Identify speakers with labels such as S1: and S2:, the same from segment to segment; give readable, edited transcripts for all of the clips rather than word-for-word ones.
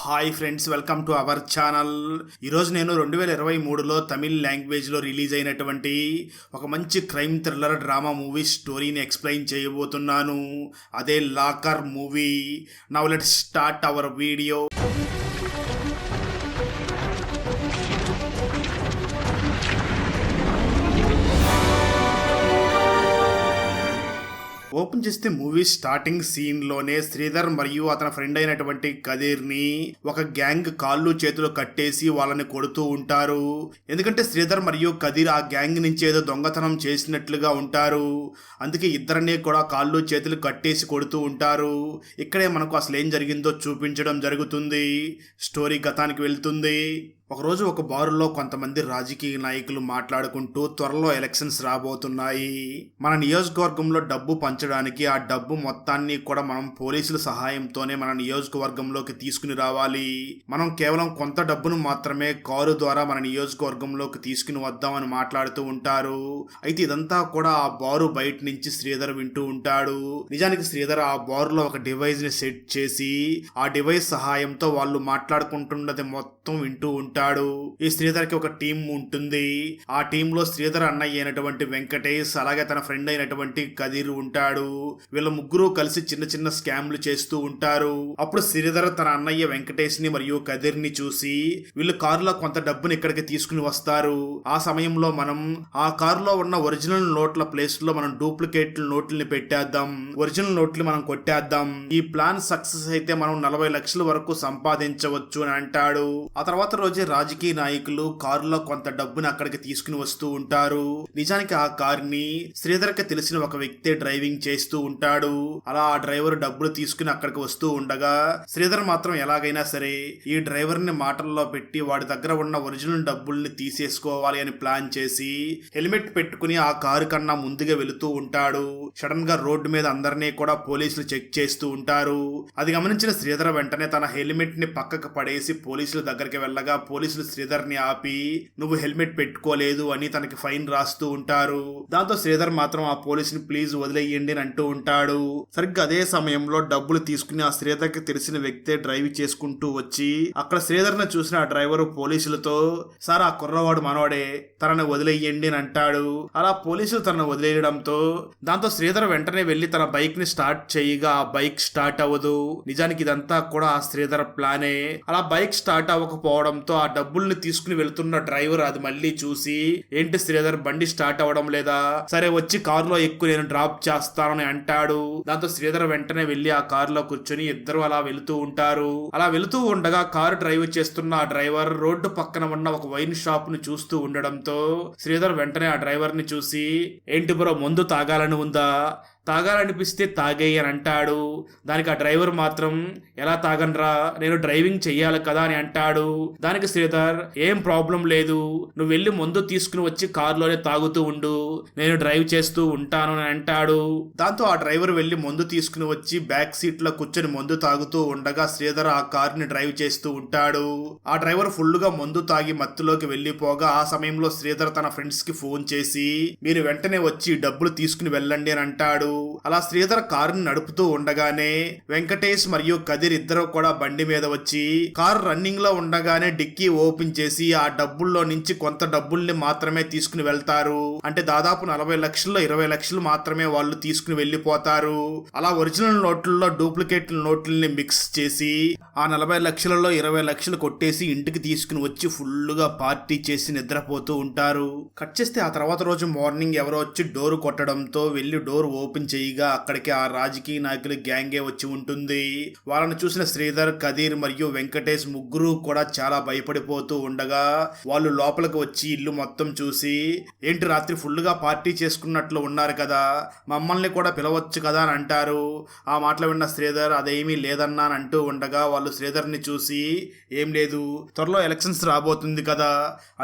S1: Hi friends, welcome to our channel. ఈరోజు నేను 2023లో తమిళ్ లాంగ్వేజ్లో రిలీజ్ అయినటువంటి ఒక మంచి క్రైమ్ థ్రిల్లర్ డ్రామా మూవీ స్టోరీని ఎక్స్ప్లెయిన్ చేయబోతున్నాను. అదే locker movie. Now let's start our video. Open చేస్తే మూవీ స్టార్టింగ్ సీన్ లోనే శ్రీధర్ మరియు అతని ఫ్రెండ్ అయినటువంటి కదీర్ ని ఒక గ్యాంగ్ కాళ్ళు చేతులు కట్టేసి వాళ్ళని కొడుతూ ఉంటారు. ఎందుకంటే శ్రీధర్ మరియు కదీర్ ఆ గ్యాంగ్ నుంచి ఏదో దొంగతనం చేసినట్లుగా ఉంటారు. అందుకే ఇద్దరిని కూడా కాళ్ళు చేతులు కట్టేసి కొడుతూ ఉంటారు. ఇక్కడే మనకు అసలు ఏం జరిగిందో చూపించడం జరుగుతుంది. స్టోరీ గతానికి వెళ్తుంది. ఒకరోజు ఒక బారులో కొంతమంది రాజకీయ నాయకులు మాట్లాడుకుంటూ త్వరలో ఎలక్షన్స్ రాబోతున్నాయి, మన నియోజకవర్గంలో డబ్బు పంచడానికి ఆ డబ్బు మొత్తాన్ని కూడా మనం పోలీసుల సహాయంతోనే మన నియోజకవర్గంలోకి తీసుకుని రావాలి. మనం కేవలం కొంత డబ్బును మాత్రమే కారు ద్వారా మన నియోజకవర్గంలోకి తీసుకుని వద్దామని మాట్లాడుతూ ఉంటారు. అయితే ఇదంతా కూడా ఆ బారు బయట నుంచి శ్రీధర్ వింటూ ఉంటాడు. నిజానికి శ్రీధర్ ఆ బారులో ఒక డివైస్ ని సెట్ చేసి ఆ డివైస్ సహాయంతో వాళ్ళు మాట్లాడుకుంటున్నది మొత్తం వింటూ ఉంటాడు. ఈ శ్రీధర్ కి ఒక టీం ఉంటుంది. ఆ టీమ్ లో శ్రీధర్ అన్నయ్య అయినటువంటి వెంకటేష్, అలాగే తన ఫ్రెండ్ అయినటువంటి కదీర్ ఉంటాడు. వీళ్ళ ముగ్గురు కలిసి చిన్న చిన్న స్కామ్లు చేస్తూ ఉంటారు. అప్పుడు శ్రీధర్ తన అన్నయ్య వెంకటేష్ ని మరియు కదీర్ ని చూసి వీళ్ళు కారులో కొంత డబ్బుని ఇక్కడికి తీసుకుని వస్తారు. ఆ సమయంలో మనం ఆ కారులో ఉన్న ఒరిజినల్ నోట్ల ప్లేస్ లో మనం డూప్లికేట్ నోట్లని పెట్టేద్దాం, ఒరిజినల్ నోట్లు మనం కొట్టేద్దాం. ఈ ప్లాన్ సక్సెస్ అయితే మనం 40 లక్షల వరకు సంపాదించవచ్చు అని అంటాడు. ఆ తర్వాత రోజే రాజకీయ నాయకులు కారులో కొంత డబ్బుని అక్కడికి తీసుకుని వస్తూ ఉంటారు. నిజానికి ఆ కారుని శ్రీధర్ కి తెలిసిన ఒక వ్యక్తి డ్రైవింగ్ చేస్తూ ఉంటాడు. అలా ఆ డ్రైవర్ డబ్బులు తీసుకుని అక్కడికి వస్తూ ఉండగా శ్రీధర్ మాత్రం ఎలాగైనా సరే ఈ డ్రైవర్ ని మాటల్లో పెట్టి వాడి దగ్గర ఉన్న ఒరిజినల్ డబ్బుల్ని తీసేసుకోవాలి అని ప్లాన్ చేసి హెల్మెట్ పెట్టుకుని ఆ కారు కన్నా ముందుగా వెళుతూ ఉంటాడు. సడన్ గా రోడ్డు మీద అందరినీ కూడా పోలీసులు చెక్ చేస్తూ ఉంటారు. అది గమనించిన శ్రీధర్ వెంటనే తన హెల్మెట్ ని పక్కకు పడేసి పోలీసుల దగ్గరికి వెళ్ళగా పోలీసులు శ్రీధర్ ని ఆపి నువ్వు హెల్మెట్ పెట్టుకోలేదు అని తనకి ఫైన్ రాస్తూ ఉంటారు. దాంతో శ్రీధర్ మాత్రం ఆ పోలీసుని ప్లీజ్ వదిలేయండి అని అంటూ ఉంటాడు. సరిగ్గా అదే సమయంలో డబ్బులు తీసుకుని ఆ శ్రీధర్ కి తెలిసిన వ్యక్తే డ్రైవ్ చేసుకుంటూ వచ్చి అక్కడ శ్రీధర్ ని చూసిన ఆ డ్రైవర్ పోలీసులతో సార్ ఆ కుర్రవాడు మనవాడే, తనని వదిలేయండి అని అంటాడు. అలా పోలీసులు తనను వదిలేయడంతో దాంతో శ్రీధర్ వెంటనే వెళ్లి తన బైక్ ని స్టార్ట్ చేయగా ఆ బైక్ స్టార్ట్ అవ్వదు. నిజానికి ఇదంతా కూడా ఆ శ్రీధర్ ప్లానే. అలా బైక్ స్టార్ట్ అవ్వకపోవడంతో ఆ డబ్బుల్ని తీసుకుని వెళ్తున్న డ్రైవర్ అది మళ్ళీ చూసి ఏంటి శ్రీధర్ బండి స్టార్ట్ అవ్వడం లేదా, సరే వచ్చి కారులో ఎక్కువ నేను డ్రాప్ చేస్తానని అంటాడు. దాంతో శ్రీధర్ వెంటనే వెళ్లి ఆ కారులో కూర్చొని ఇద్దరు అలా వెళుతూ ఉంటారు. అలా వెళుతూ ఉండగా కారు డ్రైవ్ చేస్తున్న ఆ డ్రైవర్ రోడ్డు పక్కన ఉన్న ఒక వైన్ షాప్ ని చూస్తూ ఉండడంతో శ్రీధర్ వెంటనే ఆ డ్రైవర్ ని చూసి ఏంటి బ్రో మందు తాగాలని ఉందా, తాగాలనిపిస్తే తాగేయి అని అంటాడు. దానికి ఆ డ్రైవర్ మాత్రం ఎలా తాగనరా, నేను డ్రైవింగ్ చెయ్యాలి కదా అని అంటాడు. దానికి శ్రీధర్ ఏం ప్రాబ్లం లేదు, నువ్వు వెళ్ళి మందు తీసుకుని వచ్చి కారులోనే తాగుతూ ఉండు, నేను డ్రైవ్ చేస్తూ ఉంటాను అని అంటాడు. దాంతో ఆ డ్రైవర్ వెళ్ళి మందు తీసుకుని వచ్చి బ్యాక్ సీట్ లో కూర్చొని మందు తాగుతూ ఉండగా శ్రీధర్ ఆ కారుని డ్రైవ్ చేస్తూ ఉంటాడు. ఆ డ్రైవర్ ఫుల్ గా మందు తాగి మత్తులోకి వెళ్లిపోగా ఆ సమయంలో శ్రీధర్ తన ఫ్రెండ్స్ కి ఫోన్ చేసి మీరు వెంటనే వచ్చి డబ్బులు తీసుకుని వెళ్ళండి అని అంటాడు. అలా శ్రీధర్ కారుని నడుపుతూ ఉండగానే వెంకటేష్ మరియు కదీర్ ఇద్దరు కూడా బండి మీద వచ్చి కారు రన్నింగ్ లో ఉండగానే డిక్కీ ఓపెన్ చేసి ఆ డబ్బుల్లో నుంచి కొంత డబ్బుల్ని మాత్రమే తీసుకుని వెళ్తారు. అంటే దాదాపు 40 లక్షల్లో 20 లక్షలు మాత్రమే వాళ్ళు తీసుకుని వెళ్లిపోతారు. అలా ఒరిజినల్ నోట్లలో డూప్లికేట్ నోట్లని మిక్స్ చేసి ఆ 40 లక్షలలో 20 లక్షలు కొట్టేసి ఇంటికి తీసుకుని వచ్చి ఫుల్ గా పార్టీ చేసి నిద్రపోతూ ఉంటారు. కట్ చేస్తే ఆ తర్వాత రోజు మార్నింగ్ ఎవరో వచ్చి డోర్ కొట్టడంతో వెళ్లి డోర్ ఓపెన్ చేయగా అక్కడికి ఆ రాజకీయ నాయకుల గ్యాంగే వచ్చి ఉంటుంది. వాళ్ళని చూసిన శ్రీధర్, కదీర్ మరియు వెంకటేష్ ముగ్గురు కూడా చాలా భయపడిపోతూ ఉండగా వాళ్ళు లోపలికి వచ్చి ఇల్లు మొత్తం చూసి ఏంటి రాత్రి ఫుల్ గా పార్టీ చేసుకున్నట్లు ఉన్నారు కదా, మమ్మల్ని కూడా పిలవచ్చు కదా అని అంటారు. ఆ మాటలు విన్న శ్రీధర్ అదేమీ లేదన్నా అని అంటూ ఉండగా వాళ్ళు శ్రీధర్ ని చూసి ఏం లేదు, త్వరలో ఎలక్షన్స్ రాబోతుంది కదా,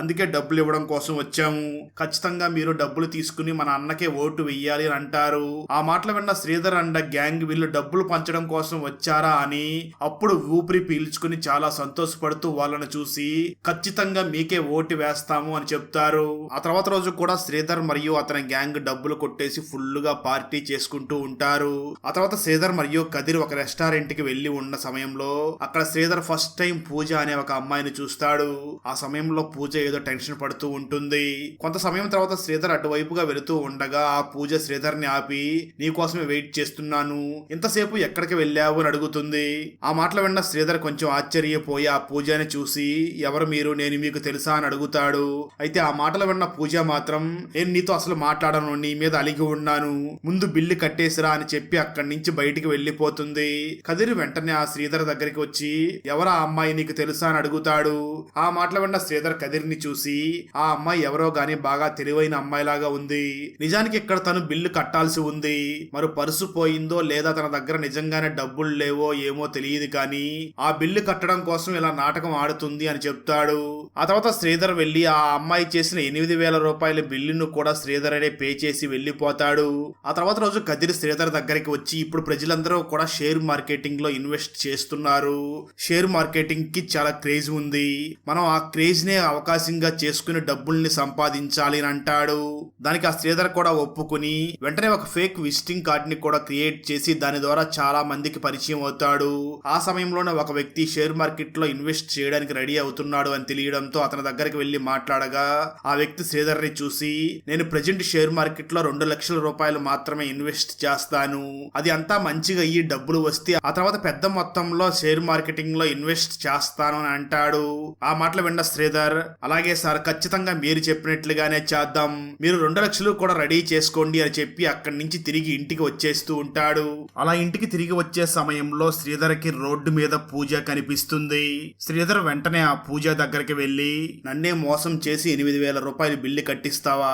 S1: అందుకే డబ్బులు ఇవ్వడం కోసం వచ్చాము, ఖచ్చితంగా మీరు డబ్బులు తీసుకుని మన అన్నకే ఓటు వెయ్యాలి అని అంటారు. ఆ మాటలు విన్న శ్రీధర్ అండ్ గ్యాంగ్ వీళ్ళు డబ్బులు పంచడం కోసం వచ్చారా అని అప్పుడు ఊపిరి పీల్చుకుని చాలా సంతోషపడుతూ వాళ్ళని చూసి ఖచ్చితంగా మీకే ఓటు వేస్తాము అని చెప్తారు. ఆ తర్వాత రోజు కూడా శ్రీధర్ మరియు అతని గ్యాంగ్ డబ్బులు కొట్టేసి ఫుల్ గా పార్టీ చేసుకుంటూ ఉంటారు. ఆ తర్వాత శ్రీధర్ మరియు కదిర్ ఒక రెస్టారెంట్ కి వెళ్లి ఉన్న సమయంలో అక్కడ శ్రీధర్ ఫస్ట్ టైం పూజ అనే ఒక అమ్మాయిని చూస్తాడు. ఆ సమయంలో పూజ ఏదో టెన్షన్ పడుతూ ఉంటుంది. కొంత సమయం తర్వాత శ్రీధర్ అటువైపుగా వెళుతూ ఉండగా ఆ పూజ శ్రీధర్ ని ఆపి నీకోసమే వెయిట్ చేస్తున్నాను, ఇంతసేపు ఎక్కడికి వెళ్ళావు అని అడుగుతుంది. ఆ మాటలు విన్న శ్రీధర్ కొంచెం ఆశ్చర్యపోయి ఆ పూజని చూసి ఎవరు మీరు, నేను మీకు తెలుసా అని అడుగుతాడు. అయితే ఆ మాటలు విన్న పూజ మాత్రం నేను నీతో అసలు మాట్లాడను, నీ మీద అలిగి ఉన్నాను, ముందు బిల్లు కట్టేసిరా అని చెప్పి అక్కడి నుంచి బయటికి వెళ్లిపోతుంది. కదిరి వెంటనే ఆ శ్రీధర్ దగ్గరికి వచ్చి ఎవరా అమ్మాయి నీకు తెలుసా అని అడుగుతాడు. ఆ మాటలు విన్న శ్రీధర్ కదిరిని చూసి ఆ అమ్మాయి ఎవరో గాని బాగా తెలివైన అమ్మాయిలాగా ఉంది, నిజానికి ఇక్కడ తను బిల్లు కట్టాల్సి ఉంది, మరి పర్సు పోయిందో లేదా తన దగ్గర నిజంగానే డబ్బులు లేవో ఏమో తెలియదు కానీ ఆ బిల్లు కట్టడం కోసం ఇలా నాటకం ఆడుతుంది అని చెప్తాడు. ఆ తర్వాత శ్రీధర్ వెళ్లి ఆ అమ్మాయి చేసిన 8,000 రూపాయల బిల్లును కూడా శ్రీధర్ అనే పే చేసి వెళ్లిపోతాడు. ఆ తర్వాత రోజు కదిరి శ్రీధర్ దగ్గరికి వచ్చి ఇప్పుడు ప్రజలందరూ కూడా షేర్ మార్కెటింగ్ లో ఇన్వెస్ట్ చేస్తున్నారు, షేర్ మార్కెటింగ్ కి చాలా క్రేజ్ ఉంది, మనం ఆ క్రేజ్ నే అవకాశంగా చేసుకుని డబ్బుల్ని సంపాదించాలి అని అంటాడు. దానికి ఆ శ్రీధర్ కూడా ఒప్పుకుని వెంటనే ఒక ఫేక్ విజిటింగ్ కార్డ్ ని కూడా క్రియేట్ చేసి దాని ద్వారా చాలా మందికి పరిచయం అవుతాడు. ఆ సమయంలోనే ఒక వ్యక్తి షేర్ మార్కెట్ లో ఇన్వెస్ట్ చేయడానికి రెడీ అవుతున్నాడు అని తెలియడంతో అతని దగ్గరికి వెళ్లి మాట్లాడగా ఆ వ్యక్తి శ్రీధర్ ని చూసి నేను ప్రెజెంట్ షేర్ మార్కెట్ లో 2 లక్షల రూపాయలు మాత్రమే ఇన్వెస్ట్ చేస్తాను, అది అంతా మంచిగా ఈ డబ్బులు వస్తే ఆ తర్వాత పెద్ద మొత్తంలో షేర్ మార్కెటింగ్ లో ఇన్వెస్ట్ చేస్తాను అని అంటాడు. ఆ మాటలు విన్న శ్రీధర్ అలాగే సార్, ఖచ్చితంగా మీరు చెప్పినట్లుగానే చేద్దాం, మీరు 2 లక్షలు కూడా రెడీ చేసుకోండి అని చెప్పి అక్కడి నుంచి తిరిగి ఇంటికి వచ్చేస్తూ ఉంటాడు. అలా ఇంటికి తిరిగి వచ్చే సమయంలో శ్రీధర్ కి రోడ్డు మీద పూజ కనిపిస్తుంది. శ్రీధర్ వెంటనే ఆ పూజ దగ్గరికి వెళ్లి నన్నే మోసం చేసి 8,000 రూపాయలు బిల్లు కట్టిస్తావా,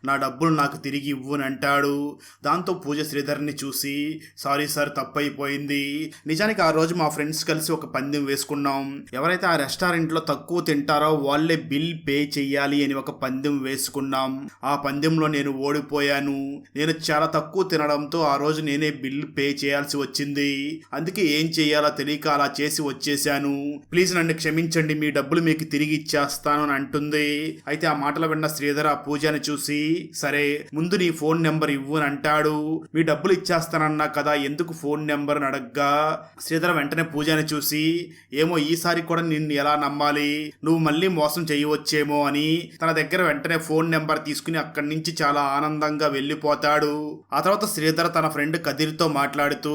S1: నా డబ్బులు నాకు తిరిగి ఇవ్వు అని అంటాడు. దాంతో పూజ శ్రీధర్ ని చూసి సారీ సార్, తప్పైపోయింది, నిజానికి ఆ రోజు మా ఫ్రెండ్స్ కలిసి ఒక పందెం వేసుకున్నాం, ఎవరైతే ఆ రెస్టారెంట్ లో తక్కువ తింటారో వాళ్ళే బిల్ పే చెయ్యాలి అని ఒక పందెం వేసుకున్నాం, ఆ పందెంలో నేను ఓడిపోయాను, నేను చాలా తక్కువ తినడంతో ఆ రోజు నేనే బిల్ పే చేయాల్సి వచ్చింది, అందుకే ఏం చెయ్యాలో తెలియక అలా చేసి వచ్చేసాను, ప్లీజ్ నన్ను క్షమించండి, మీ డబ్బులు మీకు తిరిగి ఇచ్చేస్తాను అని అంటుంది. అయితే ఆ మాటలు విన్న శ్రీధర్ ఆ పూజని చూసి సరే ముందు నీ ఫోన్ నెంబర్ ఇవ్వు అని అంటాడు. మీ డబ్బులు ఇచ్చేస్తానన్నా కదా, ఎందుకు ఫోన్ నెంబర్ అని అడగ్గా శ్రీధర్ వెంటనే పూజని చూసి ఏమో ఈసారి కూడా నిన్ను ఎలా నమ్మాలి, నువ్వు మళ్ళీ మోసం చేయవచ్చేమో అని తన దగ్గర వెంటనే ఫోన్ నెంబర్ తీసుకుని అక్కడి నుంచి చాలా ఆనందంగా వెళ్లిపోతాడు. ఆ తర్వాత శ్రీధర్ తన ఫ్రెండ్ కదిర్తో మాట్లాడుతూ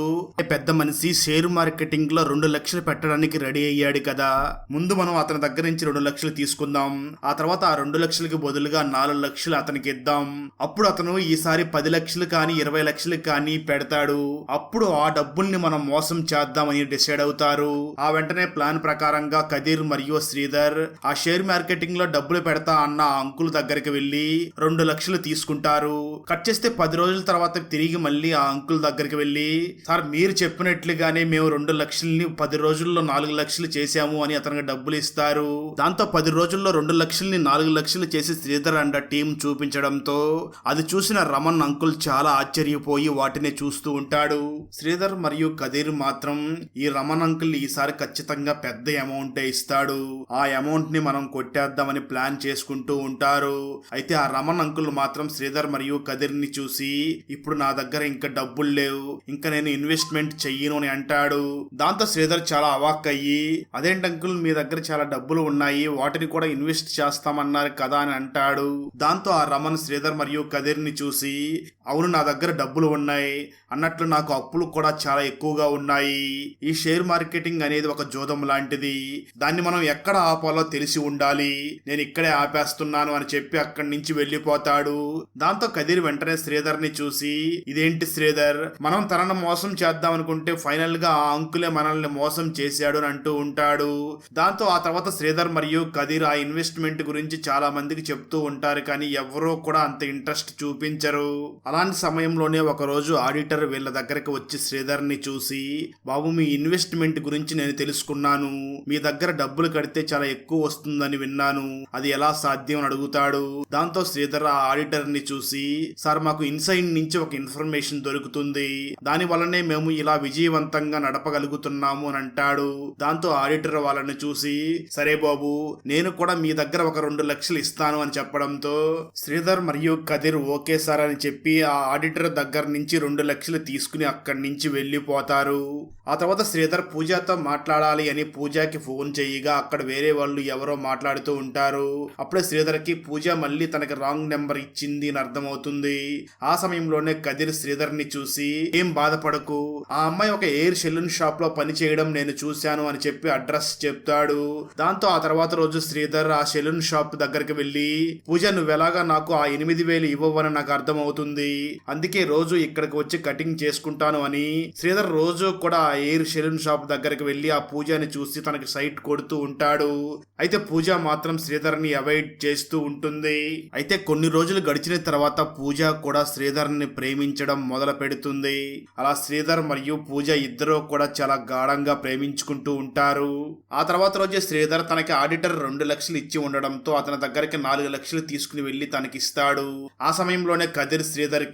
S1: పెద్ద మనిషి షేర్ మార్కెటింగ్ లో 2 లక్షలు పెట్టడానికి రెడీ అయ్యాడు కదా, ముందు మనం అతని దగ్గర నుంచి 2 లక్షలు తీసుకుందాం, ఆ తర్వాత ఆ 2 లక్షలకి బదులుగా 4 లక్షలు అతనికి ఇద్దాం, అప్పుడు అతను ఈసారి 10 లక్షలు కానీ 20 లక్షలు కానీ పెడతాడు, అప్పుడు ఆ డబ్బుల్ని మనం మోసం చేద్దామని డిసైడ్ అవుతారు. ఆ వెంటనే ప్లాన్ ప్రకారంగా కదిర్ మరియు శ్రీధర్ ఆ షేర్ మార్కెటింగ్ లో డబ్బులు పెడతా అన్న ఆ అంకుల్ దగ్గరికి వెళ్లి 2 లక్షలు తీసుకుంటారు. కట్ చేస్తే 10 రోజుల తర్వాత తిరిగి మళ్ళీ ఆ అంకుల్ దగ్గరికి వెళ్లి సార్ మీరు చెప్పినట్లుగానే మేము 2 లక్షల్ని 10 రోజుల్లో 4 లక్షలు చేశాము అని అతనికి డబ్బులు ఇస్తారు. దాంతో 10 రోజుల్లో 2 లక్షల్ని 4 లక్షలు చేసి శ్రీధర్ అండ్ టీం చూపించడంతో అది చూసిన రమణ్ అంకుల్ చాలా ఆశ్చర్యపోయి వాటిని చూస్తూ ఉంటాడు. శ్రీధర్ మరియు కదిర్ మాత్రం ఈ రమణ్ అంకుల్ ఈసారి ఖచ్చితంగా పెద్ద అమౌంట్ ఇస్తాడు, ఆ అమౌంట్ ని మనం కొట్టేద్దామని ప్లాన్ చేసుకుంటూ ఉంటారు. అయితే ఆ రమణ్ అంకుల్ మాత్రం శ్రీధర్ మరియు కదిర్ ని చూసి ఇప్పుడు నా దగ్గర ఇంకా డబ్బులు లేవు, ఇంకా నేను ఇన్వెస్ట్మెంట్ చెయ్యను అని అంటాడు. దాంతో శ్రీధర్ చాలా అవాక్ అయ్యి అదేంటి అంకుల్ మీ దగ్గర చాలా డబ్బులు ఉన్నాయి, వాటిని కూడా ఇన్వెస్ట్ చేస్తామన్నారు కదా అని అంటాడు. దాంతో ఆ రమణ్ శ్రీధర్ మరియు కదిర్ ని చూసి అవును నా దగ్గర డబ్బులు ఉన్నాయి, అన్నట్లు నాకు అప్పులు కూడా చాలా ఎక్కువగా ఉన్నాయి, ఈ షేర్ మార్కెటింగ్ అనేది ఒక జోదం లాంటిది, దాన్ని మనం ఎక్కడ ఆపాలో తెలిసి ఉండాలి, నేను ఇక్కడే ఆపేస్తున్నాను అని చెప్పి అక్కడి నుంచి వెళ్లిపోతాడు. దాంతో కదిర్ వెంటనే శ్రీధర్ ని చూసి ఇదేంటి శ్రీధర్, మనం తనను మోసం చేద్దాం అనుకుంటే ఫైనల్ గా ఆ అంకులే మనల్ని మోసం చేశాడు అని అంటూ ఉంటాడు. దాంతో ఆ తర్వాత శ్రీధర్ మరియు కదిర్ ఆ ఇన్వెస్ట్మెంట్ గురించి చాలా మందికి చెప్తూ ఉంటారు కానీ ఎవరో కూడా అంత ఇంట్రెస్ట్ చూపించరు. అలాంటి సమయంలోనే ఒక రోజు ఆడిటర్ వీళ్ళ దగ్గరకు వచ్చి శ్రీధర్ ని చూసి బాబు మీ ఇన్వెస్ట్మెంట్ గురించి నేను తెలుసుకున్నాను, మీ దగ్గర డబ్బులు కడితే చాలా ఎక్కువ వస్తుందని విన్నాను, అది ఎలా సాధ్యం అని అడుగుతాడు. దాంతో శ్రీధర్ ఆ ఆడిటర్ ని చూసి సార్ మాకు ఇన్సైడ్ నుంచి ఒక ఇన్ఫర్మేషన్ దొరుకుతుంది, దాని వల్లనే మేము ఇలా విజయవంతంగా నడపగలుగుతున్నాము అని అంటాడు. దాంతో ఆడిటర్ వాళ్ళని చూసి, సరే బాబు, నేను కూడా మీ దగ్గర ఒక 2 లక్షలు ఇస్తాను అని చెప్పడంతో శ్రీధర్ మరియు కదిర్ ఓకే సార్ అని చెప్పి ఆ ఆడిటర్ దగ్గర నుంచి 2 లక్షలు తీసుకుని అక్కడి నుంచి వెళ్ళిపోతారు. ఆ తర్వాత శ్రీధర్ పూజతో మాట్లాడాలి అని పూజకి ఫోన్ చేయగా అక్కడ వేరే వాళ్ళు ఎవరో మాట్లాడుతూ ఉంటారు. అప్పుడే శ్రీధర్కి పూజ మళ్ళీ తనకి రాంగ్ నెంబర్ ఇచ్చింది అని అర్థమవుతుంది. ఆ సమయంలోనే కదిర్ శ్రీధర్ ని చూసి, ఏం బాధపడకు, ఆ అమ్మాయి ఒక ఎయిర్ సెలూన్ షాప్ లో పని చేయడం నేను చూశాను అని చెప్పి అడ్రస్ చెప్తాడు. దాంతో ఆ తర్వాత రోజు శ్రీధర్ ఆ సెలూన్ షాప్ దగ్గరికి వెళ్ళి, పూజ నువ్వెలాగా నాకు ఆ 8,000 ఇవ్వవని నాకు అర్థమవుతుంది, అందుకే రోజు ఇక్కడికి వచ్చి కటింగ్ చేసుకుంటాను అని శ్రీధర్ రోజు కూడా ఆ ఎయిర్ సెలూన్ షాప్ దగ్గరికి వెళ్ళి ఆ పూజని చూసి తనకి సైట్ కొడుతూ ఉంటాడు. అయితే పూజ మాత్రం శ్రీధర్ ని అవాయిడ్ చేస్తూ ఉంటుంది. అయితే కొన్ని రోజులు గడిచిన తర్వాత పూజ కూడా శ్రీధర్ ని ప్రేమించడం మొదలు పెడుతుంది. అలా శ్రీధర్ మరియు పూజ ఇద్దరూ కూడా చాలా గాఢంగా ప్రేమించుకుంటూ ఉంటారు. ఆ తర్వాత రోజు శ్రీధర్ తనకి ఆడిటర్ 2 లక్షలు ఇచ్చి ఉండడంతో అతని దగ్గరికి 4 లక్షలు తీసుకుని వెళ్లి తనకిస్తాడు. ఆ సమయంలోనే కదిర్ శ్రీధర్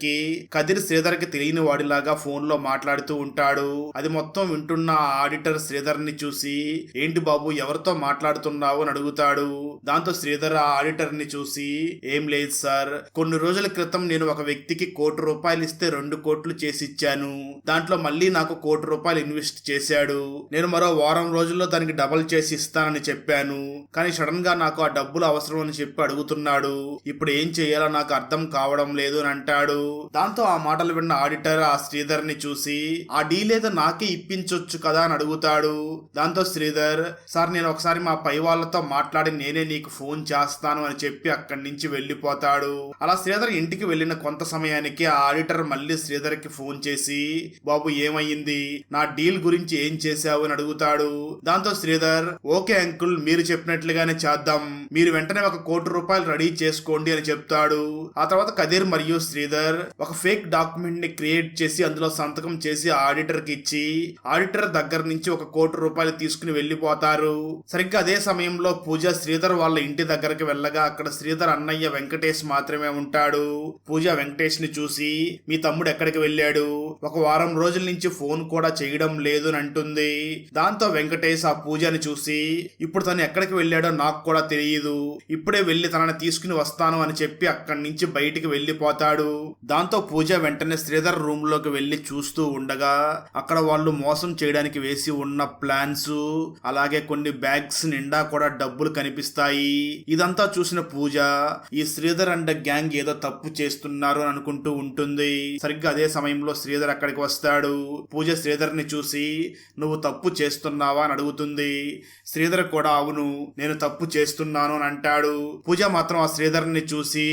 S1: కి తెలియని వాడిలాగా ఫోన్ లో మాట్లాడుతూ ఉంటాడు. అది మొత్తం వింటున్న ఆడిటర్ శ్రీధర్ ని చూసి, ఏంటి బాబు, ఎవరితో మాట్లాడుతున్నావు అని అడుగుతాడు. దాంతో శ్రీధర్ ఆ ఆడిటర్ ని చూసి, ఏం లేదు సార్, కొన్ని రోజుల క్రితం నేను ఒక వ్యక్తికి ₹1,00,00,000 ఇస్తే 2 కోట్లు చేసి ఇచ్చాను. దాంట్లో మళ్ళీ నాకు ₹1,00,00,000 ఇన్వెస్ట్ చేశాడు. నేను మరో వారం రోజుల్లో దానికి డబల్ చేసి ఇస్తానని చెప్పాను. కానీ సడన్ గా నాకు ఆ డబ్బులు అవసరం అని చెప్పి అడుగుతున్నాడు. ఇప్పుడు ఏం చేయాలో నాకు అర్థం కావడం లేదు అని అంటాడు. దాంతో ఆ మాటలు విన్న ఆడిటర్ ఆ శ్రీధర్ ని చూసి, ఆ డీల్ ఏదో నాకే ఇప్పించొచ్చు కదా అని అడుగుతాడు. దాంతో శ్రీధర్, సార్ నేను ఒకసారి మా పై వాళ్ళతో మాట్లాడి నేనే నీకు ఫోన్ చేస్తాను అని చెప్పి అక్కడి నుంచి వెళ్ళిపోతాడు. అలా శ్రీధర్ ఇంటికి వెళ్ళిన కొంత సమయానికి ఆ ఆడిటర్ మళ్ళీ శ్రీధర్ కి ఫోన్ చేసి, బాబు ఏమయ్యింది, నా డీల్ గురించి ఏం చేశావు అని అడుగుతాడు. దాంతో శ్రీధర్, ఓకే అంకుల్, మీరు చెప్పినట్లుగానే చేద్దాం, మీరు వెంటనే ఒక ₹1,00,00,000 రెడీ చేసుకోండి అని చెప్తాడు. ఆ తర్వాత కదిర్ మరియు శ్రీధర్ ఒక ఫేక్ డాక్యుమెంట్ ని క్రియేట్ చేసి అందులో సంతకం చేసి ఆడిటర్ కి ఇచ్చి ఆడిటర్ దగ్గర నుంచి ఒక ₹1,00,00,000 తీసుకుని వెళ్ళిపోతారు. సరిగ్గా అదే సమయంలో పూజ శ్రీధర్ వాళ్ళ ఇంటి దగ్గరికి వెళ్ళగా అక్కడ శ్రీధర్ అన్నయ్య వెంకటేష్ మాత్రమే ఉంటాడు. పూజ వెంకటేష్ ని చూసి, మీ తమ్ముడు ఎక్కడికి వెళ్ళాడు, ఒక వారం రోజుల నుంచి ఫోన్ కూడా చేయడం లేదు అని అంటుంది. దాంతో వెంకటేష్ ఆ పూజని చూసి, ఇప్పుడు తను ఎక్కడికి వెళ్ళాడో నాకు కూడా తెలియదు, ఇప్పుడే వెళ్లి తనని తీసుకుని వస్తాను అని చెప్పి అక్కడి నుంచి బయటికి వెళ్ళిపోతాడు. దాంతో పూజ వెంటనే శ్రీధర్ రూమ్ లోకి వెళ్లి చూస్తూ ఉండగా అక్కడ వాళ్ళు మోసం చేయడానికి వేసి ఉన్న ప్లాన్స్ అలాగే కొన్ని బ్యాగ్స్ నిండా కూడా డబ్బులు కనిపిస్తాయి. ఇదంతా చూసిన పూజ ఈ శ్రీధర్ అండ్ గ్యాంగ్ ఏదో తప్పు చేస్తున్నారు అని అనుకుంటూ ఉంటుంది. సరిగ్గా అదే సమయంలో శ్రీధర్ అక్కడికి వస్తాడు. పూజ శ్రీధర్ ని చూసి, నువ్వు తప్పు చేస్తున్నావా అని అడుగుతుంది. శ్రీధర్ కూడా అవును, నేను తప్పు చేస్తున్నాను అని అంటాడు. పూజ మాత్రం ఆ శ్రీధర్ ని చూసి,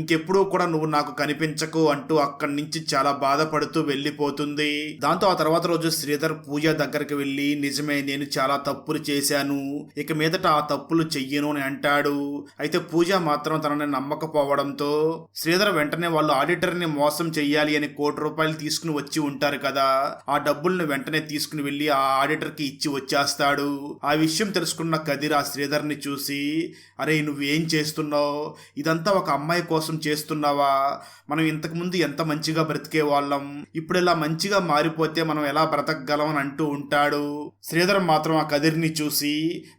S1: ఇంకెప్పుడూ కూడా నువ్వు నాకు కనిపించకు అంటూ అక్కడి నుంచి చాలా బాధపడుతూ వెళ్ళిపోతుంది. దాంతో ఆ తర్వాత రోజు శ్రీధర్ పూజ దగ్గరికి వెళ్ళి, నిజమే, నేను చాలా తప్పులు చేశాను, ఇక మీదట ఆ తప్పులు చెయ్యను అని అంటాడు. అయితే పూజ మాత్రం తనని నమ్మకపోవడంతో శ్రీధర్ వెంటనే వాళ్ళు ఆడిటర్ ని మోసం చెయ్యాలి అని ₹1,00,00,000 తీసుకుని వచ్చి ఉంటారు కదా, ఆ డబ్బుల్ని వెంటనే తీసుకుని వెళ్ళి ఆ ఆడిటర్ కి ఇచ్చి వచ్చేస్తాడు. ఆ విషయం తెలుసుకున్న కదిర్ ఆ శ్రీధర్ ని చూసి, అరే నువ్వు ఏం చేస్తున్నావు, ఇదంతా ఒక అమ్మాయి కోసం చేస్తున్నావా, మనం ఇంతకు ముందు ఎంత మంచిగా బ్రతికే వాళ్ళం, ఇప్పుడు ఇలా మంచిగా మారిపోతే మనం ఎలా బ్రతకగలం అని అంటూ ఉంటాడు. శ్రీధర్ మాత్రం ఆ కదిర్ని చూసి,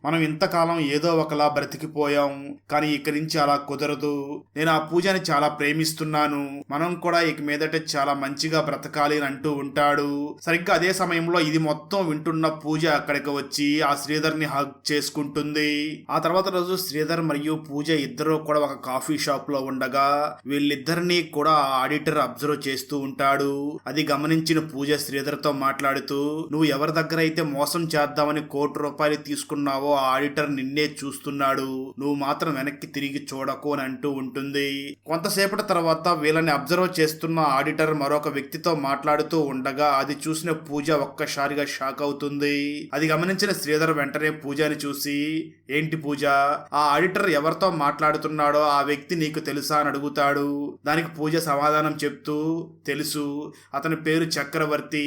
S1: మనం ఇంతకాలం ఏదో ఒకలా బ్రతికిపోయాం, కానీ ఇక నుంచి అలా కుదరదు, నేను ఆ పూజని చాలా ప్రేమిస్తున్నాను, మనం కూడా ఇక మీదట చాలా మంచిగా బ్రతకాలి అని అంటూ ఉంటాడు. సరిగ్గా అదే సమయంలో ఇది మొత్తం వింటున్న పూజ అక్కడికి వచ్చి ఆ శ్రీధర్ ని హగ్ చేసుకుంటుంది. ఆ తర్వాత రోజు శ్రీధర్ మరియు పూజ ఇద్దరు కూడా ఒక కాఫీ షాప్ లో ఉండగా వీళ్ళిద్దరినీ కూడా ఆ ఆడిటర్ అబ్జర్వ్ చేస్తూ ఉంటాడు. అది గమనించిన పూజ శ్రీధర్ తో మాట్లాడుతూ, నువ్వు ఎవరి దగ్గర అయితే మోసం చేద్దామని ₹1,00,00,000 తీసుకున్నావో ఆ ఆడిటర్ నిన్నే చూస్తున్నాడు, నువ్వు మాత్రం వెనక్కి తిరిగి చూడకు అని అంటూ ఉంటుంది. కొంతసేపటి తర్వాత వీళ్ళని అబ్జర్వ్ చేస్తున్న ఆడిటర్ మరొక వ్యక్తితో మాట్లాడుతూ ఉండగా అది చూసిన పూజ ఒక్కసారిగా షాక్ అవుతుంది. అది గమనించిన శ్రీధర్ వెంటనే పూజని చూసి, ఏంటి పూజ, ఆ ఆడిటర్ ఎవరితో మాట్లాడుతున్నాడో ఆ వ్యక్తి నీకు తెలుసా అని అడుగుతాడు. దానికి పూజ సమాధానం చెప్తూ, తెలుసు, అతని పేరు చక్రవర్తి,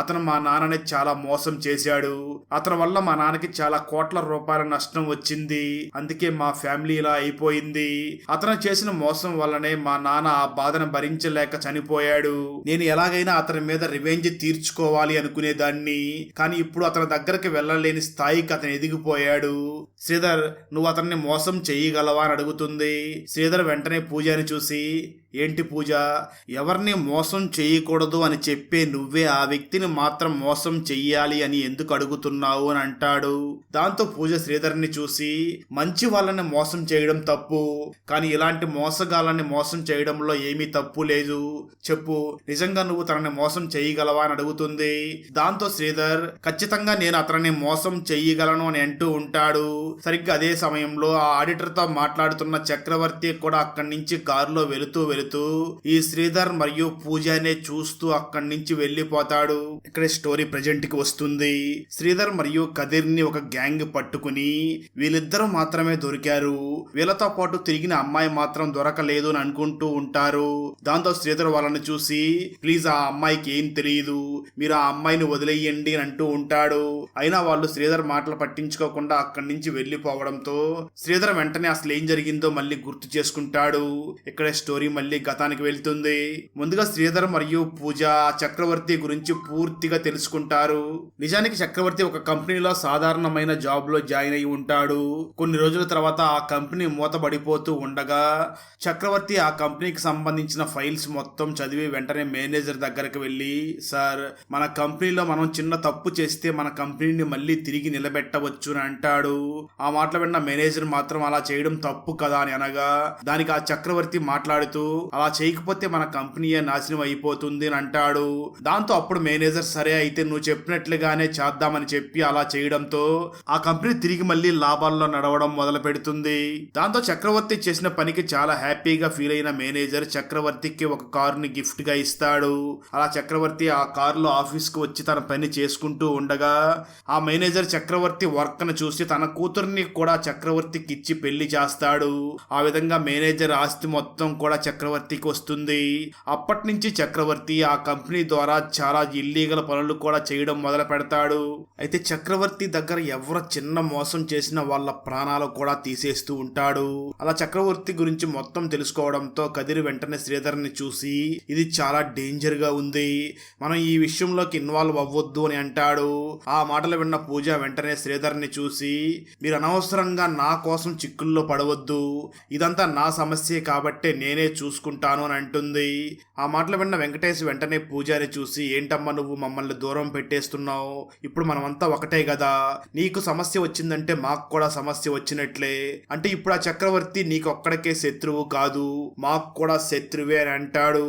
S1: అతను మా నాన్నని చాలా మోసం చేశాడు, అతని వల్ల మా నాన్నకి చాలా ₹1,00,00,000 నష్టం వచ్చింది, అందుకే మా ఫ్యామిలీ ఇలా అయిపోయింది, అతను చేసిన మోసం వల్లనే మా నాన్న ఆ బాధను భరించలేక భరించలేక చనిపోయాడు. నేను ఎలాగైనా అతని మీద రివెంజ్ తీర్చుకోవాలి అనుకునేదాన్ని, కానీ ఇప్పుడు అతని దగ్గరికి వెళ్ళలేని స్థాయికి అతను ఎదిగిపోయాడు. శ్రీధర్, నువ్వు అతన్ని మోసం చెయ్యగలవా అని అడుగుతుంది. శ్రీధర్ వెంటనే పూజని చూసి, ఏంటి పూజ, ఎవరిని మోసం చేయకూడదు అని చెప్పే నువ్వే ఆ వ్యక్తిని మాత్రం మోసం చెయ్యాలి అని ఎందుకు అడుగుతున్నావు అని అంటాడు. దాంతో పూజ శ్రీధర్ని చూసి, మంచి వాళ్ళని మోసం చేయడం తప్పు, కానీ ఇలాంటి మోసగాళ్ళని మోసం చేయడంలో ఏమీ తప్పు లేదు, చెప్పు, నిజంగా నువ్వు తనని మోసం చేయగలవా అని అడుగుతుంది. దాంతో శ్రీధర్, ఖచ్చితంగా నేను అతనిని మోసం చెయ్యగలను అని అంటూ ఉంటాడు. సరిగ్గా అదే సమయంలో ఆ ఆడిటర్ తో మాట్లాడుతున్న చక్రవర్తి కూడా అక్కడి నుంచి కారులో వెళుతూ ఈ శ్రీధర్ మరియు పూజనే చూస్తూ అక్కడి నుంచి వెళ్లిపోతాడు. ఇక్కడ స్టోరీ ప్రెజెంట్ కి వస్తుంది. శ్రీధర్ మరియు కదిర్ ని ఒక గ్యాంగ్ పట్టుకుని వీళ్ళిద్దరూ మాత్రమే దొరికారు, వీళ్ళతో పాటు తిరిగిన అమ్మాయి మాత్రం దొరకలేదు అని అనుకుంటూ ఉంటారు. దాంతో శ్రీధర్ వాళ్ళని చూసి, ప్లీజ్ ఆ అమ్మాయికి ఏం తెలియదు, మీరు ఆ అమ్మాయిని వదిలేయండి అని అంటూ ఉంటాడు. అయినా వాళ్ళు శ్రీధర్ మాటలు పట్టించుకోకుండా అక్కడి నుంచి వెళ్లిపోవడంతో శ్రీధర్ వెంటనే అసలు ఏం జరిగిందో మళ్ళీ గుర్తు చేసుకుంటాడు. ఇక్కడ స్టోరీ మళ్ళీ గతానికి వెళ్తుంది. ముందుగా శ్రీధర్ మరియు పూజ చక్రవర్తి గురించి పూర్తిగా తెలుసుకుంటారు. నిజానికి చక్రవర్తి ఒక కంపెనీలో సాధారణమైన జాబ్ లో జాయిన్ అయి ఉంటాడు. కొన్ని రోజుల తర్వాత ఆ కంపెనీ మూతబడిపోతూ ఉండగా చక్రవర్తి ఆ కంపెనీకి సంబంధించిన ఫైల్స్ మొత్తం చదివి వెంటనే మేనేజర్ దగ్గరికి వెళ్ళి, సార్, మన కంపెనీలో మనం చిన్న తప్పు చేస్తే మన కంపెనీని మళ్ళీ తిరిగి నిలబెట్టవచ్చు అని అంటాడు. ఆ మాటలు విన్న మేనేజర్ మాత్రం అలా చేయడం తప్పు కదా అని అనగా, దానికి ఆ చక్రవర్తి మాట్లాడుతూ, అలా చేయకపోతే మన కంపెనీయే నాశనం అయిపోతుంది అని అంటాడు. దాంతో అప్పుడు మేనేజర్, సరే అయితే నువ్వు చెప్పినట్లుగానే చేద్దామని చెప్పి అలా చేయడంతో ఆ కంపెనీ తిరిగి మళ్ళీ లాభాల్లో నడవడం మొదలు పెడుతుంది. దాంతో చక్రవర్తి చేసిన పనికి చాలా హ్యాపీగా ఫీల్ అయిన మేనేజర్ చక్రవర్తికి ఒక కారుని గిఫ్ట్ గా ఇస్తాడు. అలా చక్రవర్తి ఆ కారులో ఆఫీస్ కు వచ్చి తన పని చేసుకుంటూ ఉండగా ఆ మేనేజర్ చక్రవర్తి వర్క్ ను చూసి తన కూతుర్ని కూడా చక్రవర్తికి ఇచ్చి పెళ్లి చేస్తాడు. ఆ విధంగా మేనేజర్ ఆస్తి మొత్తం కూడా చక్రవర్తికి వస్తుంది. అప్పటి నుంచి చక్రవర్తి ఆ కంపెనీ ద్వారా చాలా ఇల్లీగల్ పనులు కూడా చేయడం మొదలు పెడతాడు. అయితే చక్రవర్తి దగ్గర ఎవరు చిన్న మోసం చేసిన వాళ్ళ ప్రాణాలు కూడా తీసేస్తూ ఉంటాడు. అలా చక్రవర్తి గురించి మొత్తం తెలుసుకోవడంతో కదిరి వెంటనే శ్రీధర్ని చూసి, ఇది చాలా డేంజర్ గా ఉంది, మనం ఈ విషయంలోకి ఇన్వాల్వ్ అవ్వద్దు అని అంటాడు. ఆ మాటలు విన్న పూజ వెంటనే శ్రీధర్ని చూసి, మీరు అనవసరంగా నా కోసం చిక్కుల్లో పడవద్దు, ఇదంతా నా సమస్యే కాబట్టే నేనే చూసుకుంటాను అని అంటుంది. ఆ మాటలు విన్న వెంకటేష్ వెంటనే పూజారి చూసి, ఏంటమ్మా నువ్వు మమ్మల్ని దూరం పెట్టేస్తున్నావు, ఇప్పుడు మనమంతా ఒకటే కదా, నీకు సమస్య వచ్చిందంటే మాకు కూడా సమస్య వచ్చినట్లే, అంటే ఇప్పుడు ఆ చక్రవర్తి నీకు ఒక్కడికే శత్రువు కాదు, మాకు కూడా శత్రువే అని అంటాడు.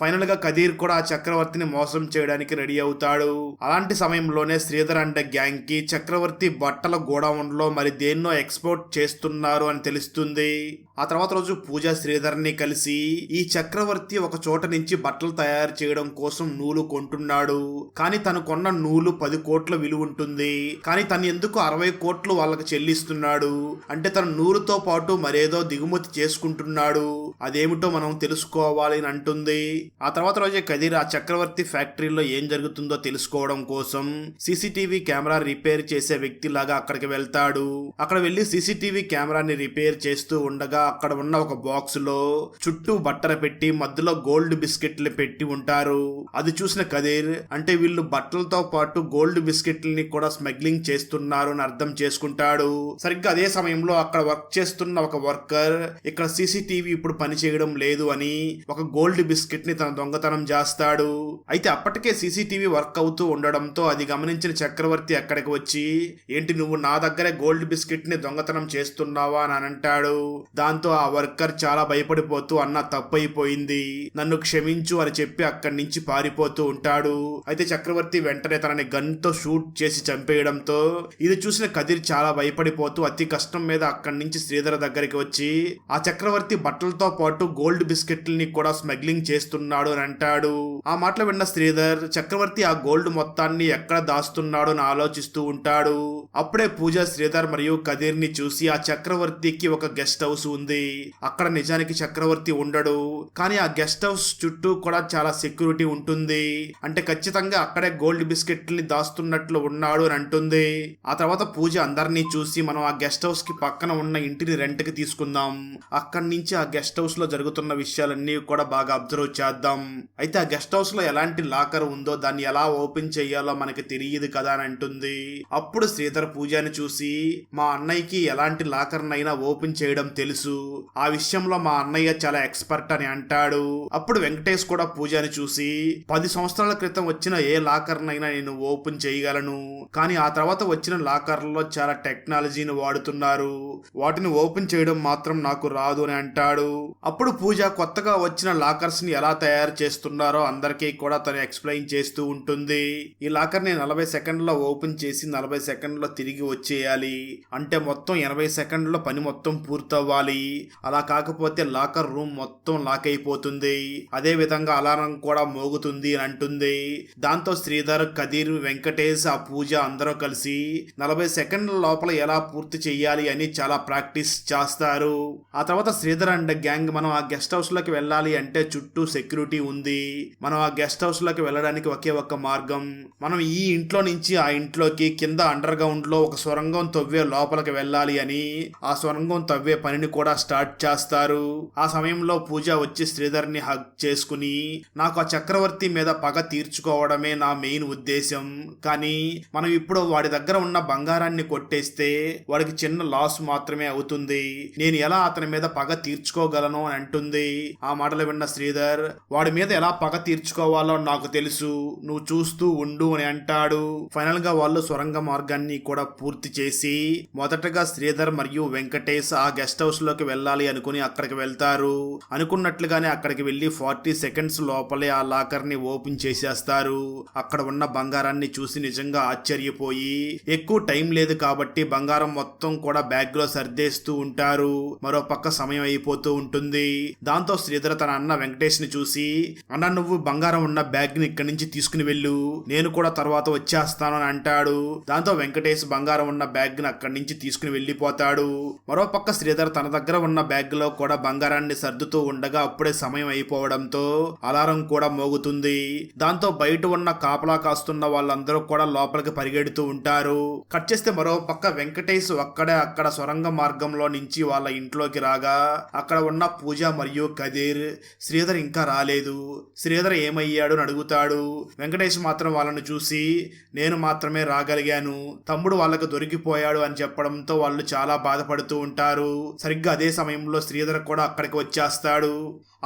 S1: ఫైనల్ గా కదీర్ కూడా ఆ చక్రవర్తిని మోసం చేయడానికి రెడీ అవుతాడు. అలాంటి సమయంలోనే శ్రీధర్ అంటే గ్యాంగ్ కి చక్రవర్తి బట్టల గోడౌన్ లో మరి దేన్నో ఎక్స్పోర్ట్ చేస్తున్నారు అని తెలుస్తుంది. ఆ తర్వాత రోజు పూజ శ్రీధర్ ని కలిసి, ఈ చక్రవర్తి ఒక చోట నుంచి బట్టలు తయారు చేయడం కోసం నూలు కొంటున్నాడు, కానీ తను కొన్న నూలు 10 కోట్ల విలువ ఉంటుంది, కానీ తను ఎందుకు 60 కోట్లు వాళ్ళకి చెల్లిస్తున్నాడు, అంటే తన నూలుతో పాటు మరేదో దిగుమతి చేసుకుంటున్నాడు, అదేమిటో మనం తెలుసుకోవాలి అని అంటుంది. ఆ తర్వాత రోజే కదీర్ ఆ చక్రవర్తి ఫ్యాక్టరీలో ఏం జరుగుతుందో తెలుసుకోవడం కోసం సీసీటీవీ కెమెరా రిపేర్ చేసే వ్యక్తి లాగా అక్కడికి వెళ్తాడు. అక్కడ వెళ్లి సీసీటీవీ కెమెరాని రిపేర్ చేస్తూ ఉండగా అక్కడ ఉన్న ఒక బాక్స్ లో చుట్టూ బట్టలు పెట్టి మధ్యలో గోల్డ్ బిస్కెట్లు పెట్టి ఉంటారు. అది చూసిన కదీర్, అంటే వీళ్ళు బట్టలతో పాటు గోల్డ్ బిస్కెట్లని కూడా స్మగ్లింగ్ చేస్తున్నారు అని అర్థం చేసుకుంటాడు. సరిగ్గా అదే సమయంలో అక్కడ వర్క్ చేస్తున్న ఒక వర్కర్, ఇక్కడ సీసీటీవీ ఇప్పుడు పని చేయడం లేదు అని ఒక గోల్డ్ బిస్కెట్ ని తన దొంగతనం చేస్తాడు. అయితే అప్పటికే సీసీటీవీ వర్క్ అవుతూ ఉండడంతో అది గమనించిన చక్రవర్తి అక్కడికి వచ్చి, ఏంటి నువ్వు నా దగ్గరే గోల్డ్ బిస్కెట్ ని దొంగతనం చేస్తున్నావా అని అంటాడు. దాంతో ఆ వర్కర్ చాలా భయపడిపోతూ, అన్న తప్పైపోయింది, నన్ను క్షమించు అని చెప్పి అక్కడి నుంచి పారిపోతూ ఉంటాడు. అయితే చక్రవర్తి వెంటనే తనని గన్ తో షూట్ చేసి చంపేయడంతో ఇది చూసిన కదిర్ చాలా భయపడిపోతూ అతి కష్టం మీద అక్కడి నుంచి శ్రీధర్ దగ్గరికి వచ్చి, ఆ చక్రవర్తి బట్టలతో పాటు గోల్డ్ బిస్కెట్లని కూడా స్మగ్లింగ్ చేస్తున్నాడు అని అంటాడు. ఆ మాటలు విన్న శ్రీధర్ చక్రవర్తి ఆ గోల్డ్ మొత్తాన్ని ఎక్కడ దాస్తున్నాడో అని ఆలోచిస్తూ ఉంటాడు. అప్పుడే పూజ శ్రీధర్ మరియు కదీర్ ని చూసి, ఆ చక్రవర్తికి ఒక గెస్ట్ హౌస్ ఉంది, అక్కడ నిజానికి చక్రవర్తి ఉండడు. కానీ ఆ గెస్ట్ హౌస్ చుట్టూ కూడా చాలా సెక్యూరిటీ ఉంటుంది. అంటే ఖచ్చితంగా అక్కడే గోల్డ్ బిస్కెట్ని దాస్తున్నట్లు ఉన్నాడు అని అంటుంది. ఆ తర్వాత పూజ అందరినీ చూసి మనం ఆ గెస్ట్ హౌస్ కి పక్కన ఉన్న ఇంటిని రెంట్ కి తీసుకుందాం, అక్కడి నుంచి ఆ గెస్ట్ హౌస్ లో జరుగుతున్న విషయాలన్నీ కూడా బాగా అబ్జర్వ్ చేద్దాం. అయితే ఆ గెస్ట్ హౌస్ లో ఎలాంటి లాకర్ ఉందో దాన్ని ఎలా ఓపెన్ చేయాలో మనకి తెలియదు కదా అని అంటుంది. అప్పుడు శ్రీధర్ పూజని చూసి మా అన్నయ్యకి ఎలాంటి లాకర్ నైనా ఓపెన్ చేయడం తెలుసు, ఆ విషయంలో మా అన్నయ్య చాలా ఎక్స్పర్ట్ అని అంటాడు. అప్పుడు వెంకటేష్ కూడా పూజని చూసి 10 సంవత్సరాల క్రితం వచ్చిన ఏ లాకర్ నైనా నేను ఓపెన్ చేయగలను, కానీ ఆ తర్వాత వచ్చిన లాకర్లలో చాలా టెక్నాలజీని వాడుతున్నారు, వాటిని ఓపెన్ చేయడం మాత్రం నాకు రాదు అని అంటాడు. అప్పుడు పూజ కొత్తగా వచ్చిన లాకర్స్ ని ఎలా తయారు చేస్తున్నారో అందరికీ కూడా తను ఎక్స్ప్లెయిన్ చేస్తూ ఉంటుంది. ఈ లాకర్ ని 40 సెకండ్లో ఓపెన్ చేసి 40 సెకండ్లో తిరిగి వచ్చేయాలి, అంటే మొత్తం 80 సెకండ్లో పని మొత్తం పూర్తవ్వాలి. అలా కాకపోతే లాకర్ రూమ్ మొత్తం లాక్ అయిపోతుంది, అదే విధంగా అలారం కూడా మోగుతుంది అని అంటుంది. దాంతో శ్రీధర్, కదీర్, వెంకటేష్, ఆ పూజ అందరూ కలిసి 40 సెకండ్ల లోపల ఎలా పూర్తి చెయ్యాలి అని చాలా ప్రాక్టీస్ చేస్తారు. ఆ తర్వాత శ్రీధర్ అండ్ గ్యాంగ్ మనం ఆ గెస్ట్ హౌస్ లోకి వెళ్ళాలి అంటే చుట్టూ సెక్యూరిటీ ఉంది, మనం ఆ గెస్ట్ హౌస్ లోకి వెళ్ళడానికి ఒకే ఒక్క మార్గం, మనం ఈ ఇంట్లో నుంచి ఆ ఇంట్లోకి కింద అండర్ గ్రౌండ్ లో ఒక సొరంగం తవ్వే లోపలికి వెళ్ళాలి అని ఆ సొరంగం తవ్వే పనిని కూడా స్టార్ట్ చేస్తారు. ఆ సమయంలో పూజ వచ్చి శ్రీధర్ ని హగ్ చేసుకుని నాకు ఆ చక్రవర్తి మీద పగ తీర్చుకోవడమే నా మెయిన్ ఉద్దేశం, కానీ మనం ఇప్పుడు వాడి దగ్గర ఉన్న బంగారాన్ని కొట్టేస్తే వాడికి చిన్న లాస్ మాత్రమే అవుతుంది, నేను ఎలా అతని మీద పగ తీర్చుకోగలను అని అంటుంది. ఆ మాటలు విన్న శ్రీధర్ వాడి మీద ఎలా పగ తీర్చుకోవాలో నాకు తెలుసు, నువ్వు చూస్తూ ఉండు అని అంటాడు. ఫైనల్ గా వాళ్ళు సొరంగ మార్గాన్ని కూడా పూర్తి చేసి మొదటగా శ్రీధర్ మరియు వెంకటేష్ ఆ గెస్ట్ హౌస్ లోకి వెళ్ళాలి అనుకుని అక్కడికి వెళ్తారు. అనుకున్నట్లుగానే అక్కడికి వెళ్లి 40 సెకండ్స్ లోపలే ఆ లాకర్ ని ఓపెన్ చేసేస్తారు. అక్కడ ఉన్న బంగారాన్ని చూసి నిజంగా ఆశ్చర్యపోయి ఎక్కువ టైం లేదు కాబట్టి బంగారం మొత్తం కూడా బ్యాగ్ లో సర్దేస్తూ ఉంటారు. మరో పక్క సమయం అయిపోతూ ఉంటుంది. దాంతో శ్రీధర్ తన అన్న వెంకటేష్ ని చూసి అన్న నువ్వు బంగారం ఉన్న బ్యాగ్ ని ఇక్కడి నుంచి తీసుకుని వెళ్ళు, నేను కూడా తర్వాత వచ్చేస్తాను అని అంటాడు. దాంతో వెంకటేష్ బంగారం ఉన్న బ్యాగ్ ని అక్కడి నుంచి తీసుకుని వెళ్లిపోతాడు. మరో పక్క శ్రీధర్ తన దగ్గర ఉన్న బ్యాగ్ లో కూడా బంగారాన్ని సర్దుతూ ఉండగా అప్పుడే సమయం అయిపోవడంతో అలారం కూడా మోగుతుంది. దాంతో బయట ఉన్న కాపలా కాస్తున్న వాళ్ళందరూ కూడా లోపలికి పరిగెడుతూ ఉంటారు. కట్ చేస్తే మరో పక్క వెంకటేష్ అక్కడ సొరంగ మార్గంలో నుంచి వాళ్ళ ఇంట్లోకి రాగా అక్కడ ఉన్న పూజ మరియు కదీర్ శ్రీధర్ ఇంకా రాలేదు, శ్రీధర్ ఏమయ్యాడు అని అడుగుతాడు. వెంకటేష్ మాత్రం వాళ్ళను చూసి నేను మాత్రమే రాగలిగాను, తమ్ముడు వాళ్ళకు దొరికిపోయాడు అని చెప్పడంతో వాళ్ళు చాలా బాధపడుతూ ఉంటారు. సరిగ్గా అదే సమయంలో శ్రీధర్ కూడా అక్కడికి వచ్చేస్తాడు.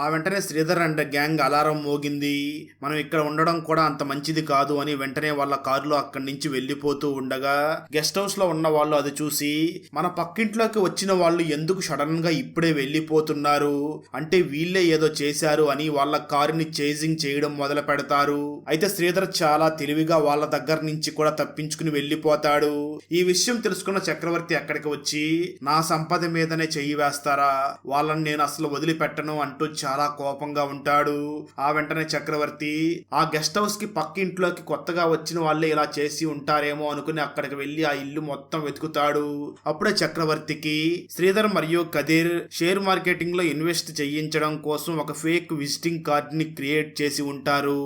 S1: ఆ వెంటనే శ్రీధర్ అండ్ గ్యాంగ్ అలారం మోగింది, మనం ఇక్కడ ఉండడం కూడా అంత మంచిది కాదు అని వెంటనే వాళ్ళ కారులో అక్కడి నుంచి వెళ్ళిపోతూ ఉండగా గెస్ట్ హౌస్ లో ఉన్న వాళ్ళు అది చూసి మన పక్కింట్లోకి వచ్చిన వాళ్ళు ఎందుకు సడన్ గా ఇప్పుడే వెళ్ళిపోతున్నారు, అంటే వీళ్ళే ఏదో చేశారు అని వాళ్ళ కారుని చేజింగ్ చేయడం మొదలు పెడతారు. అయితే శ్రీధర్ చాలా తెలివిగా వాళ్ళ దగ్గర నుంచి కూడా తప్పించుకుని వెళ్ళిపోతాడు. ఈ విషయం తెలుసుకున్న చక్రవర్తి అక్కడికి వచ్చి నా సంపద మీదనే చెయ్యి వేస్తారా, వాళ్ళని నేను అసలు వదిలిపెట్టను అంటూ చాలా కోపంగా ఉంటాడు. ఆ వెంటనే చక్రవర్తి ఆ గెస్ట్ హౌస్ కి పక్కింట్లోకి కొత్తగా వచ్చిన వాళ్ళే ఇలా చేసి ఉంటారేమో అనుకుని అక్కడికి వెళ్లి ఆ ఇల్లు మొత్తం వెతుకుతాడు. అప్పుడే చక్రవర్తికి శ్రీధర్ మరియు కదీర్ షేర్ మార్కెటింగ్ లో ఇన్వెస్ట్ చేయించడం కోసం ఒక ఫేక్ విజిటింగ్ కార్డ్ ని క్రియేట్ చేసి ఉంటారు,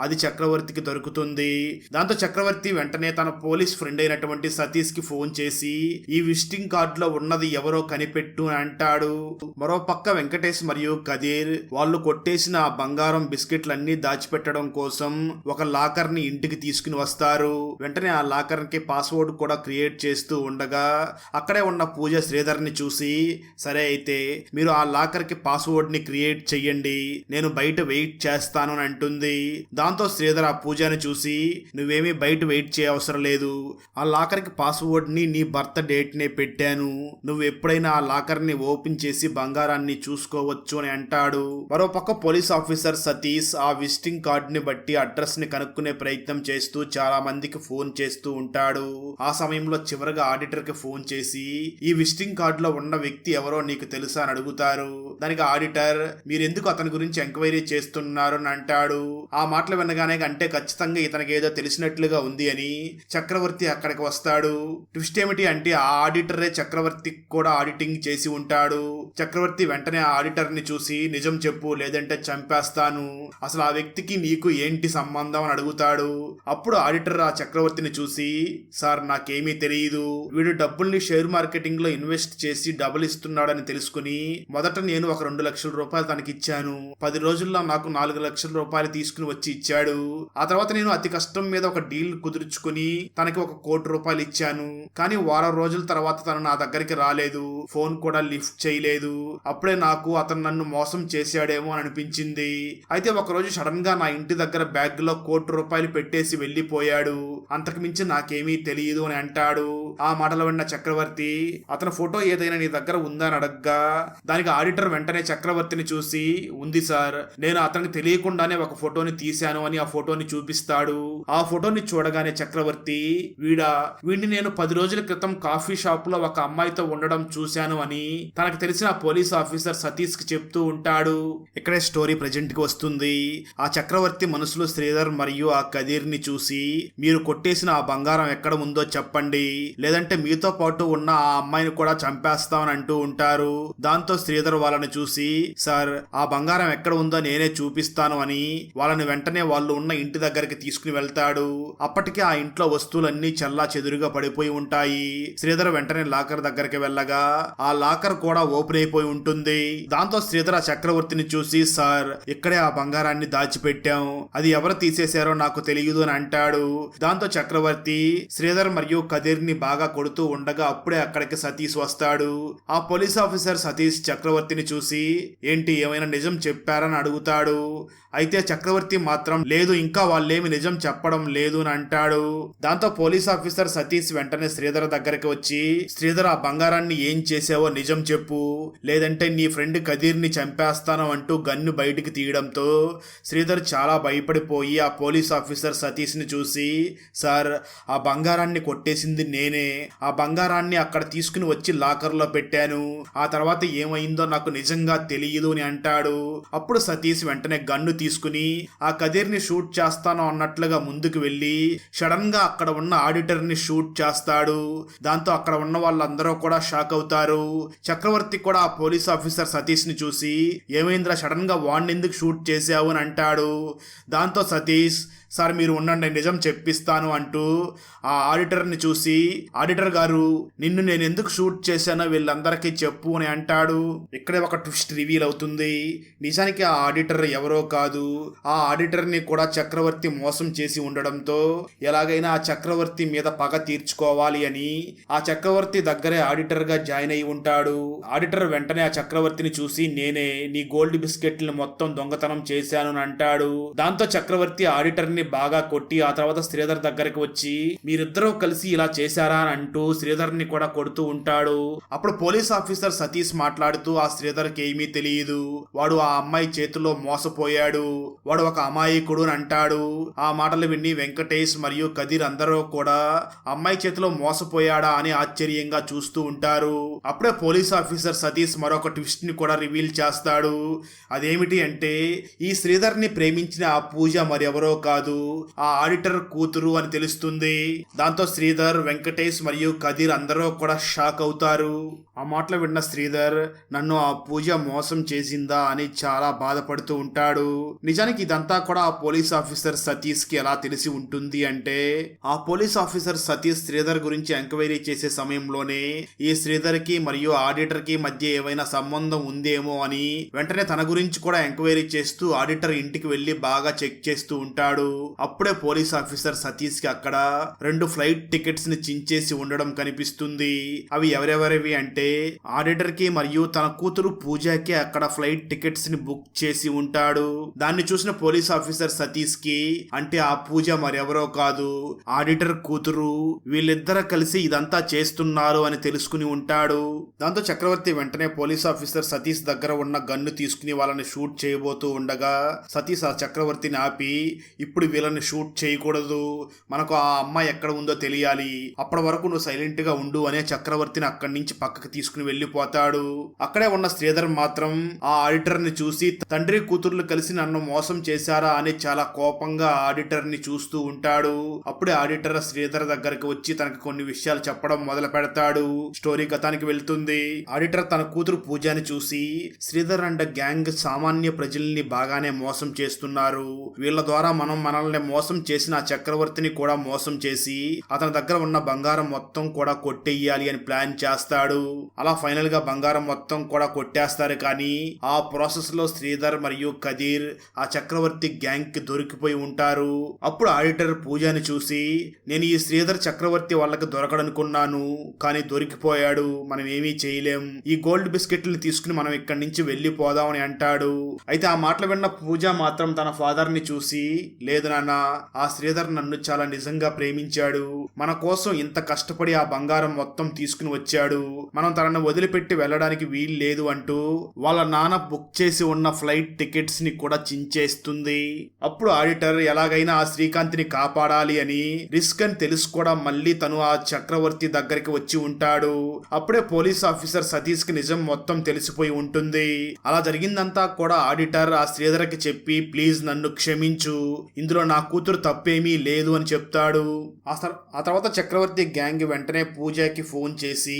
S1: అది చక్రవర్తికి దొరుకుతుంది. దాంతో చక్రవర్తి వెంటనే తన పోలీస్ ఫ్రెండ్ అయినటువంటి సతీష్ కి ఫోన్ చేసి ఈ విజిటింగ్ కార్డ్ లో ఉన్నది ఎవరో కనిపెట్టు అని అంటాడు. మరో పక్క వెంకటేష్ మరియు కదీర్ వాళ్ళు కొట్టేసిన ఆ బంగారం బిస్కెట్లన్నీ దాచిపెట్టడం కోసం ఒక లాకర్ ని ఇంటికి తీసుకుని వస్తారు. వెంటనే ఆ లాకర్ కి పాస్వర్డ్ కూడా క్రియేట్ చేస్తూ ఉండగా అక్కడే ఉన్న పూజ శ్రీధర్ ని చూసి సరే అయితే మీరు ఆ లాకర్ కి పాస్వర్డ్ ని క్రియేట్ చెయ్యండి, నేను బయట వెయిట్ చేస్తాను అని అంటుంది. దాంతో శ్రీధర్ ఆ పూజని చూసి నువ్వేమీ బయట వెయిట్ చేయ అవసరం లేదు, ఆ లాకర్ కి పాస్వర్డ్ ని నీ బర్త్ డేట్ నే పెట్టాను, నువ్వు ఎప్పుడైనా ఆ లాకర్ ని ఓపెన్ చేసి బంగారాన్ని చూసుకోవచ్చు అని అంటాడు. మరోపక్క పోలీస్ ఆఫీసర్ సతీష్ ఆ విజిటింగ్ కార్డ్ ని బట్టి అడ్రస్ ని కనుక్కునే ప్రయత్నం చేస్తూ చాలా మందికి ఫోన్ చేస్తూ ఉంటాడు. ఆ సమయంలో చివరగా ఆడిటర్ కి ఫోన్ చేసి ఈ విజిటింగ్ కార్డ్ లో ఉన్న వ్యక్తి ఎవరో నీకు తెలుసా అని అడుగుతారు. దానికి ఆడిటర్ మీరెందుకు అతని గురించి ఎంక్వైరీ చేస్తున్నారు అని అంటాడు. ఆ మాటలు వినగానే అంటే ఖచ్చితంగా ఇతనికి ఏదో తెలిసినట్లుగా ఉంది అని చక్రవర్తి అక్కడికి వస్తాడు. ట్విస్ట్ ఏమిటి అంటే ఆ ఆడిటరే చక్రవర్తి కూడా ఆడిటింగ్ చేసి ఉంటాడు. చక్రవర్తి వెంటనే ఆ ఆడిటర్ ఆడిటర్ ని చూసి నిజం చెప్పు లేదంటే చంపేస్తాను, అసలు ఆ వ్యక్తికి నీకు ఏంటి సంబంధం అని అడుగుతాడు. అప్పుడు ఆడిటర్ ఆ చక్రవర్తిని చూసి, సార్ నాకేమీ తెలియదు, వీడు డబ్బుల్ని షేర్ మార్కెటింగ్ లో ఇన్వెస్ట్ చేసి డబుల్ ఇస్తున్నాడని తెలుసుకుని మొదట నేను ఒక 2 లక్షల రూపాయలు తనకి ఇచ్చాను. 10 రోజుల్లో నాకు 4 లక్షల రూపాయలు తీసుకుని వచ్చి ఇచ్చాడు. ఆ తర్వాత నేను అతి కష్టం మీద ఒక డీల్ కుదుర్చుకుని తనకి 1 కోటి రూపాయలు ఇచ్చాను. కానీ వారం రోజుల తర్వాత తను నా దగ్గరికి రాలేదు, ఫోన్ కూడా లిఫ్ట్ చేయలేదు. అప్పుడే నాకు అతను నన్ను మోసం చేశాడేమో అని అనిపించింది. అయితే ఒకరోజు సడన్ గా నా ఇంటి దగ్గర బ్యాగ్ లో 1 కోటి రూపాయలు పెట్టేసి వెళ్లిపోయాడు, అంతకు మించి నాకేమీ తెలియదు అని అంటాడు. ఆ మాటలు విన్న చక్రవర్తి, అతని ఫోటో ఏదైనా నీ దగ్గర ఉందా అని అడగ్గా దానికి ఆడిటర్ వెంటనే చక్రవర్తిని చూసి, ఉంది సార్, నేను అతనికి తెలియకుండానే ఒక ఫోటోని తీశాను అని ఆ ఫోటోని చూపిస్తాడు. ఆ ఫోటోని చూడగానే చక్రవర్తి, వీడిని నేను 10 రోజుల క్రితం కాఫీ షాప్ లో ఒక అమ్మాయితో ఉండడం చూశాను అని తనకు తెలిసిన పోలీస్ ఆఫీసర్ సతీష్ కి చెప్తూ ఉంటాడు. ఇక్కడే స్టోరీ ప్రెజెంట్ కి వస్తుంది. ఆ చక్రవర్తి మనసులో శ్రీధర్ మరియు ఆ కదీర్ ని చూసి, మీరు కొట్టేసిన ఆ బంగారం ఎక్కడ ఉందో చెప్పండి, లేదంటే మీతో పాటు ఉన్న ఆ అమ్మాయిని కూడా చంపేస్తామని అంటూ ఉంటారు. దాంతో శ్రీధర్ వాళ్ళని చూసి, సార్ ఆ బంగారం ఎక్కడ ఉందో నేనే చూపిస్తాను అని వాళ్ళని వెంటనే వాళ్ళు ఉన్న ఇంటి దగ్గరికి తీసుకుని వెళ్తాడు. అప్పటికే ఆ ఇంట్లో వస్తువులన్నీ చల్లా చెదురుగా పడిపోయి ఉంటాయి. శ్రీధర్ వెంటనే లాకర్ దగ్గరికి వెళ్ళగా ఆ లాకర్ కూడా ఓపెన్ అయిపోయి ఉంటుంది. దాంతో శ్రీధర్ ఆ చక్రవర్తిని చూసి, సార్ ఇక్కడే ఆ బంగారాన్ని దాచిపెట్టాం, అది ఎవరు తీసేశారో నాకు తెలియదు అని అంటాడు. దాంతో చక్రవర్తి శ్రీధర్ మరియు కదీర్ ని బాగా కొడుతూ ఉండగా అప్పుడే అక్కడికి సతీష్ వస్తాడు. ఆ పోలీస్ ఆఫీసర్ సతీష్ చక్రవర్తిని చూసి, ఏంటి ఏమైనా నిజం చెప్పారని అడుగుతాడు. అయితే చక్రవర్తి మాత్రం లేదు, ఇంకా వాళ్ళేమి నిజం చెప్పడం లేదు అని అంటాడు. దాంతో పోలీస్ ఆఫీసర్ సతీష్ వెంటనే శ్రీధర్ దగ్గరికి వచ్చి, శ్రీధర్ ఆ బంగారాన్ని ఏం చేసావో నిజం చెప్పు, లేదంటే నీ ఫ్రెండ్ కదీర్ ని చంపేస్తాను అంటూ గన్ను బయటికి తీయడంతో శ్రీధర్ చాలా భయపడిపోయి ఆ పోలీస్ ఆఫీసర్ సతీష్ ని చూసి, సార్ ఆ బంగారాన్ని కొట్టేసింది నేనే, ఆ బంగారాన్ని అక్కడ తీసుకుని వచ్చి లాకర్ లో పెట్టాను, ఆ తర్వాత ఏమైందో నాకు నిజంగా తెలియదు అని అంటాడు. అప్పుడు సతీష్ వెంటనే గన్ను తీసుకుని ఆ కదీర్ ని షూట్ చేస్తాను అన్నట్లుగా ముందుకు వెళ్లి సడన్ గా అక్కడ ఉన్న ఆడిటర్ ని షూట్ చేస్తాడు. దాంతో అక్కడ ఉన్న వాళ్ళందరూ కూడా షాక్ అవుతారు. చక్రవర్తి కూడా ఆ పోలీస్ ఆఫీసర్ సతీష్ ని చూసి, ఏమైందిరా సడన్ గా వాడిని ఎందుకు షూట్ చేసావు అని అంటాడు. దాంతో సతీష్, సార్ మీరు ఉండండి నిజం చెప్పిస్తాను అంటూ ఆ ఆడిటర్ని చూసి, ఆడిటర్ గారు నిన్ను నేను ఎందుకు షూట్ చేశానో వీళ్ళందరికీ చెప్పు అని అంటాడు. ఇక్కడే ఒక ట్విస్ట్ రివీల్ అవుతుంది. నిజానికి ఆ ఆడిటర్ ఎవరో కాదు, ఆ ఆడిటర్ని కూడా చక్రవర్తి మోసం చేసి ఉండడంతో ఎలాగైనా ఆ చక్రవర్తి మీద పగ తీర్చుకోవాలి అని ఆ చక్రవర్తి దగ్గరే ఆడిటర్ గా జాయిన్ అయి ఉంటాడు. ఆడిటర్ వెంటనే ఆ చక్రవర్తిని చూసి, నేనే నీ గోల్డ్ బిస్కెట్లను మొత్తం దొంగతనం చేశాను అని అంటాడు. దాంతో చక్రవర్తి ఆడిటర్ బాగా కొట్టి ఆ తర్వాత శ్రీధర్ దగ్గరికి వచ్చి, మీరిద్దరూ కలిసి ఇలా చేశారా అని అంటూ శ్రీధర్ ని కూడా కొడుతూ ఉంటాడు. అప్పుడు పోలీస్ ఆఫీసర్ సతీష్ మాట్లాడుతూ, ఆ శ్రీధర్ కి ఏమీ తెలియదు, వాడు ఆ అమ్మాయి చేతిలో మోసపోయాడు, వాడు ఒక అమాయకుడు అని అంటాడు. ఆ మాటలు విని వెంకటేష్ మరియు కదీర్ అందరూ కూడా అమ్మాయి చేతిలో మోసపోయాడా అని ఆశ్చర్యంగా చూస్తూ ఉంటారు. అప్పుడే పోలీస్ ఆఫీసర్ సతీష్ మరొక ట్విస్ట్ ని కూడా రివీల్ చేస్తాడు. అదేమిటి అంటే, ఈ శ్రీధర్ ని ప్రేమించిన ఆ పూజ మరెవరో కాదు, ఆ ఆడిటర్ కూతురు అని తెలుస్తుంది. దాంతో శ్రీధర్, వెంకటేష్ మరియు కదీర్ అందరూ కూడా షాక్ అవుతారు. ఆ మాటలు విన్న శ్రీధర్, నన్ను ఆ పూజ మోసం చేసిందా అని చాలా బాధపడుతూ ఉంటాడు. నిజానికి ఇదంతా కూడా ఆ పోలీస్ ఆఫీసర్ సతీష్ కి ఎలా తెలిసి ఉంటుంది అంటే, ఆ పోలీస్ ఆఫీసర్ సతీష్ శ్రీధర్ గురించి ఎంక్వైరీ చేసే సమయంలోనే ఈ శ్రీధర్ కి మరియు ఆడిటర్ కి మధ్య ఏమైనా సంబంధం ఉందేమో అని వెంటనే తన గురించి కూడా ఎంక్వైరీ చేస్తూ ఆడిటర్ ఇంటికి వెళ్లి బాగా చెక్ చేస్తూ ఉంటాడు. అప్పుడే పోలీస్ ఆఫీసర్ సతీష్ కి అక్కడ 2 ఫ్లైట్ టికెట్స్ ని చించేసి ఉండడం కనిపిస్తుంది. అవి ఎవరెవరివి అంటే, ఆడిటర్ కి మరియు తన కూతురు పూజకి అక్కడ ఫ్లైట్ టికెట్స్ ని బుక్ చేసి ఉంటాడు. దాన్ని చూసిన పోలీస్ ఆఫీసర్ సతీష్ కి, అంటే ఆ పూజ మరెవరో కాదు, ఆడిటర్ కూతురు, వీళ్ళిద్దరు కలిసి ఇదంతా చేస్తున్నారు అని తెలుసుకుని ఉంటాడు. దాంతో చక్రవర్తి వెంటనే పోలీస్ ఆఫీసర్ సతీష్ దగ్గర ఉన్న గన్ను తీసుకుని వాళ్ళని షూట్ చేయబోతూ ఉండగా సతీష్ ఆ చక్రవర్తిని ఆపి, ఇప్పుడు వీళ్ళని షూట్ చేయకూడదు, మనకు ఆ అమ్మాయి ఎక్కడ ఉందో తెలియాలి, అప్పటి వరకు నువ్వు సైలెంట్ గా ఉండు అనే చక్రవర్తిని అక్కడి నుంచి పక్కకి తీసుకుని వెళ్ళిపోతాడు. అక్కడే ఉన్న శ్రీధర్ మాత్రం ఆ ఆడిటర్ ని చూసి తండ్రి కూతుర్లు కలిసి నన్ను మోసం చేశారా అని చాలా కోపంగా ఆడిటర్ ని చూస్తూ ఉంటాడు. అప్పుడే ఆడిటర్ శ్రీధర్ దగ్గరికి వచ్చి తనకి కొన్ని విషయాలు చెప్పడం మొదలు పెడతాడు. స్టోరీ గతానికి వెళ్తుంది. ఆడిటర్ తన కూతురు పూజని చూసి శ్రీధర్ అండ్ గ్యాంగ్ సామాన్య ప్రజల్ని బాగానే మోసం చేస్తున్నారు, వీళ్ళ ద్వారా మనం మనల్ని మోసం చేసిన ఆ చక్రవర్తిని కూడా మోసం చేసి అతని దగ్గర ఉన్న బంగారం మొత్తం కూడా కొట్టేయాలి అని ప్లాన్ చేస్తాడు. అలా ఫైనల్ గా బంగారం మొత్తం కూడా కొట్టేస్తారు. కానీ ఆ ప్రాసెస్ లో శ్రీధర్ మరియు కదీర్ ఆ చక్రవర్తి గ్యాంగ్ కి దొరికిపోయి ఉంటారు. అప్పుడు ఆడిటర్ పూజని చూసి నేను ఈ శ్రీధర్ చక్రవర్తి వాళ్ళకి దొరకడనుకున్నాను, కానీ దొరికిపోయాడు, మనం ఏమీ చేయలేం, ఈ గోల్డ్ బిస్కెట్లను తీసుకుని మనం ఇక్కడి నుంచి వెళ్ళిపోదాం అని అంటాడు. అయితే ఆ మాటలు విన్న పూజ మాత్రం తన ఫాదర్ ని చూసి లేదు నాన్న, ఆ శ్రీధర్ నన్ను చాలా నిజంగా ప్రేమించాడు, మన కోసం ఇంత కష్టపడి ఆ బంగారం మొత్తం తీసుకుని వచ్చాడు, మనం తనను వదిలిపెట్టి వెళ్ళడానికి వీలు లేదు అంటూ వాళ్ళ నాన్న బుక్ చేసి ఉన్న ఫ్లైట్ టికెట్స్ ని కూడా చించేస్తుంది. అప్పుడు ఆడిటర్ ఎలాగైనా ఆ శ్రీకాంత్ ని కాపాడాలి అని రిస్క్ అని తెలుసు కూడా మళ్ళీ తను ఆ చక్రవర్తి దగ్గరికి వచ్చి ఉంటాడు. అప్పుడే పోలీస్ ఆఫీసర్ సతీష్ కి నిజం మొత్తం తెలిసిపోయి ఉంటుంది. అలా జరిగిందంతా కూడా ఆడిటర్ ఆ శ్రీధర్ కి చెప్పి ప్లీజ్ నన్ను క్షమించు, ఇందులో నా కూతురు తప్పేమీ లేదు అని చెప్తాడు. ఆ తర్వాత చక్రవర్తి గ్యాంగ్ వెంటనే పూజకి ఫోన్ చేసి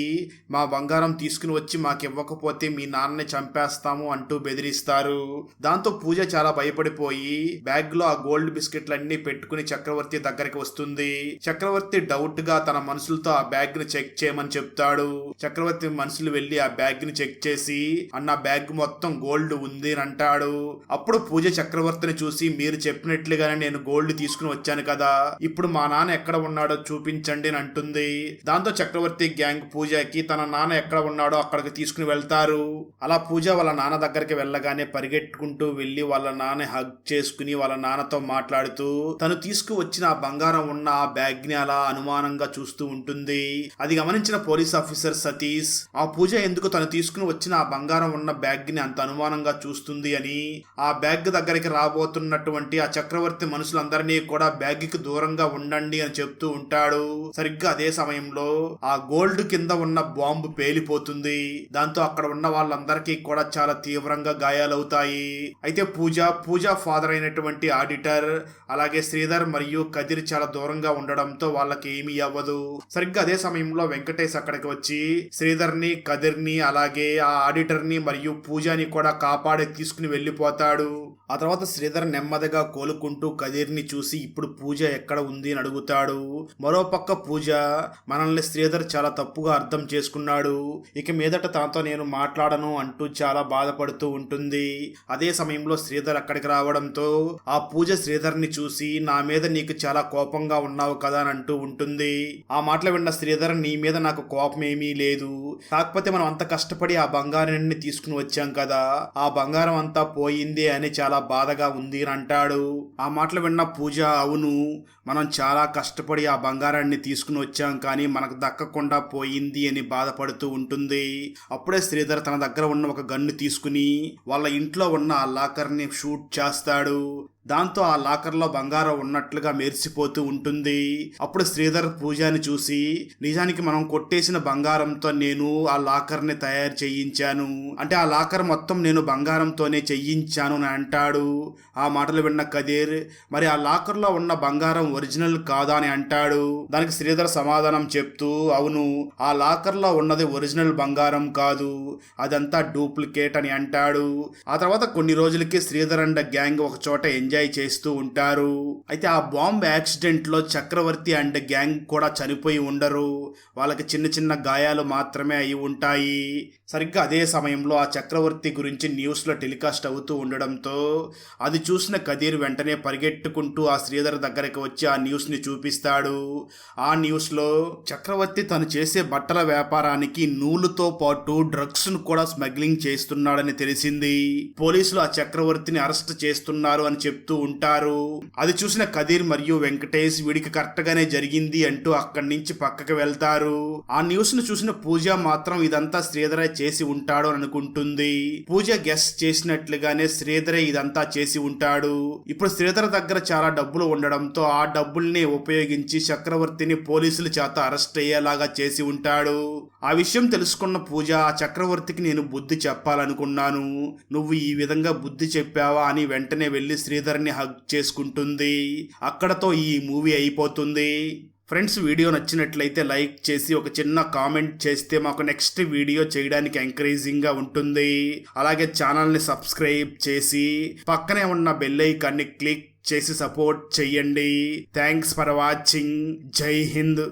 S1: మా బంగారం తీసుకుని వచ్చి మాకు ఇవ్వకపోతే మీ నాన్నని చంపేస్తాము అంటూ బెదిరిస్తారు. దాంతో పూజ చాలా భయపడిపోయి బ్యాగ్ లో ఆ గోల్డ్ బిస్కెట్లన్నీ పెట్టుకుని చక్రవర్తి దగ్గరికి వస్తుంది. చక్రవర్తి డౌట్ గా తన మనుషులతో ఆ బ్యాగ్ ని చెక్ చేయమని చెప్తాడు. చక్రవర్తి మనుషులు వెళ్లి ఆ బ్యాగ్ ని చెక్ చేసి అన్న బ్యాగ్ మొత్తం గోల్డ్ ఉంది అని అంటాడు. అప్పుడు పూజ చక్రవర్తిని చూసి మీరు చెప్పినట్లుగానే నేను గోల్డ్ తీసుకుని వచ్చాను కదా, ఇప్పుడు మా నాన్న ఎక్కడ ఉన్నాడో చూపించండి అని అంటుంది. దాంతో చక్రవర్తి గ్యాంగ్ పూజకి తన నాన్న ఎక్కడ ఉన్నాడో అక్కడికి తీసుకుని వెళ్తారు. అలా పూజ వాళ్ళ నాన్న దగ్గరికి వెళ్ళగానే పరిగెట్టుకుంటూ వెళ్లి వాళ్ళ నాన్న హగ్ చేసుకుని వాళ్ళ నాన్నతో మాట్లాడుతూ తను తీసుకువచ్చిన ఆ బంగారం ఉన్న ఆ బ్యాగ్ ని అలా అనుమానంగా చూస్తూ ఉంటుంది. అది గమనించిన పోలీస్ ఆఫీసర్ సతీష్ ఆ పూజ ఎందుకు తను తీసుకుని వచ్చిన ఆ బంగారం ఉన్న బ్యాగ్ ని అంత అనుమానంగా చూస్తుంది అని ఆ బ్యాగ్ దగ్గరికి రాబోతున్నటువంటి ఆ చక్రవర్తి మనుషులందరినీ కూడా బ్యాగ్ కి దూరంగా ఉండండి అని చెప్తూ ఉంటాడు. సరిగ్గా అదే సమయంలో ఆ గోల్డ్ కింద ఉన్న బాంబు పేలిపోతుంది. దాంతో అక్కడ ఉన్న వాళ్ళందరికీ కూడా చాలా తీవ్రంగా గాయాలవుతాయి. అయితే పూజ ఫాదర్ అయినటువంటి ఆడిటర్ అలాగే శ్రీధర్ మరియు కదిర్ చాలా దూరంగా ఉండడంతో వాళ్ళకి ఏమీ అవ్వదు. సరిగ్గా అదే సమయంలో వెంకటేష్ అక్కడికి వచ్చి శ్రీధర్ ని కదిర్ ని అలాగే ఆ ఆడిటర్ ని మరియు పూజని కూడా కాపాడి తీసుకుని వెళ్ళిపోతాడు. ఆ తర్వాత శ్రీధర్ నెమ్మదిగా కోలుకుంటూ కదీర్ ని చూసి ఇప్పుడు పూజ ఎక్కడ ఉంది అని అడుగుతాడు. మరోపక్క పూజ మనల్ని శ్రీధర్ చాలా తప్పుగా అర్థం చేసుకున్నాడు, ఇక మీదట తనతో నేను మాట్లాడను అంటూ చాలా బాధపడుతూ ఉంటుంది. అదే సమయంలో శ్రీధర్ అక్కడికి రావడంతో ఆ పూజ శ్రీధర్ ని చూసి నా మీద నీకు చాలా కోపంగా ఉన్నావు కదా అని అంటూ ఉంటుంది. ఆ మాటలు విన్న శ్రీధర్ నీ మీద నాకు కోపం ఏమీ లేదు, కాకపోతే మనం అంత కష్టపడి ఆ బంగారాన్ని తీసుకుని వచ్చాం కదా, ఆ బంగారం అంతా పోయింది అని చాలా బాధగా ఉంది అని అంటాడు. ఆ మాటలు విన్న పూజ అవును, మనం చాలా కష్టపడి ఆ బంగారాన్ని తీసుకుని వచ్చాం కానీ మనకు దక్కకుండా పోయింది అని బాధపడుతూ ఉంటుంది. అప్పుడే శ్రీధర్ తన దగ్గర ఉన్న ఒక గన్ను తీసుకుని వాళ్ళ ఇంట్లో ఉన్న ఆ లాకర్ని షూట్ చేస్తాడు. దాంతో ఆ లాకర్లో బంగారం ఉన్నట్లుగా మెరిసిపోతూ ఉంటుంది. అప్పుడు శ్రీధర్ పూజని చూసి నిజానికి మనం కొట్టేసిన బంగారంతో నేను ఆ లాకర్ని తయారు చేయించాను, అంటే ఆ లాకర్ మొత్తం నేను బంగారంతోనే చేయించాను అని అంటాడు. ఆ మాటలు విన్న కదీర్ మరి ఆ లాకర్లో ఉన్న బంగారం ఒరిజినల్ కాదా అని అంటాడు. దానికి శ్రీధర్ సమాధానం చెప్తూ అవును, ఆ లాకర్లో ఉన్నది ఒరిజినల్ బంగారం కాదు, అదంతా డూప్లికేట్ అని అంటాడు. ఆ తర్వాత కొన్ని రోజులకి శ్రీధర్ అండ్ గ్యాంగ్ ఒక చోట ఎంజాయ్ చేస్తూ ఉంటారు. అయితే ఆ బాంబ్ యాక్సిడెంట్ లో చక్రవర్తి అండ్ గ్యాంగ్ కూడా చనిపోయి ఉండరు, వాళ్ళకి చిన్న చిన్న గాయాలు మాత్రమే అయి ఉంటాయి. సరిగ్గా అదే సమయంలో ఆ చక్రవర్తి గురించి న్యూస్ లో టెలికాస్ట్ అవుతూ ఉండడంతో అది చూసిన కదీర్ వెంటనే పరిగెట్టుకుంటూ ఆ శ్రీధర్ దగ్గరికి వచ్చి ఆ న్యూస్ ని చూపిస్తాడు. ఆ న్యూస్ లో చక్రవర్తి తను చేసే బట్టల వ్యాపారానికి నూలుతో పాటు డ్రగ్స్ ను కూడా స్మగ్లింగ్ చేస్తున్నాడని తెలిసింది. పోలీసులు ఆ చక్రవర్తిని అరెస్ట్ చేస్తున్నారు అని చెప్తూ చెప్తూ ఉంటారు. అది చూసిన కదీర్ మరియు వెంకటేష్ వీడికి కరెక్ట్ గానే జరిగింది అంటూ అక్కడి నుంచి పక్కకి వెళ్తారు. ఆ న్యూస్ ను చూసిన పూజ మాత్రం ఇదంతా శ్రీధరే చేసి ఉంటాడు అని అనుకుంటుంది. పూజ గెస్ చేసినట్లుగానే శ్రీధరే ఇదంతా చేసి ఉంటాడు. ఇప్పుడు శ్రీధర్ దగ్గర చాలా డబ్బులు ఉండడంతో ఆ డబ్బుల్ని ఉపయోగించి చక్రవర్తిని పోలీసుల చేత అరెస్ట్ అయ్యేలాగా చేసి ఉంటాడు. ఆ విషయం తెలుసుకున్న పూజ ఆ చక్రవర్తికి నేను బుద్ధి చెప్పాలనుకున్నాను, నువ్వు ఈ విధంగా బుద్ధి చెప్పావా అని వెంటనే వెళ్లి శ్రీధర్ని హగ్ చేసుకుంటుంది. అక్కడతో ఈ మూవీ అయిపోతుంది. ఫ్రెండ్స్, వీడియో నచ్చినట్లయితే లైక్ చేసి ఒక చిన్న కామెంట్ చేస్తే మాకు నెక్స్ట్ వీడియో చేయడానికి ఎంకరేజింగ్గా ఉంటుంది. అలాగే ఛానల్ని సబ్స్క్రైబ్ చేసి పక్కనే ఉన్న బెల్ ఐకాన్ని క్లిక్ చేసి సపోర్ట్ చెయ్యండి. Thanks for watching. జై హింద్.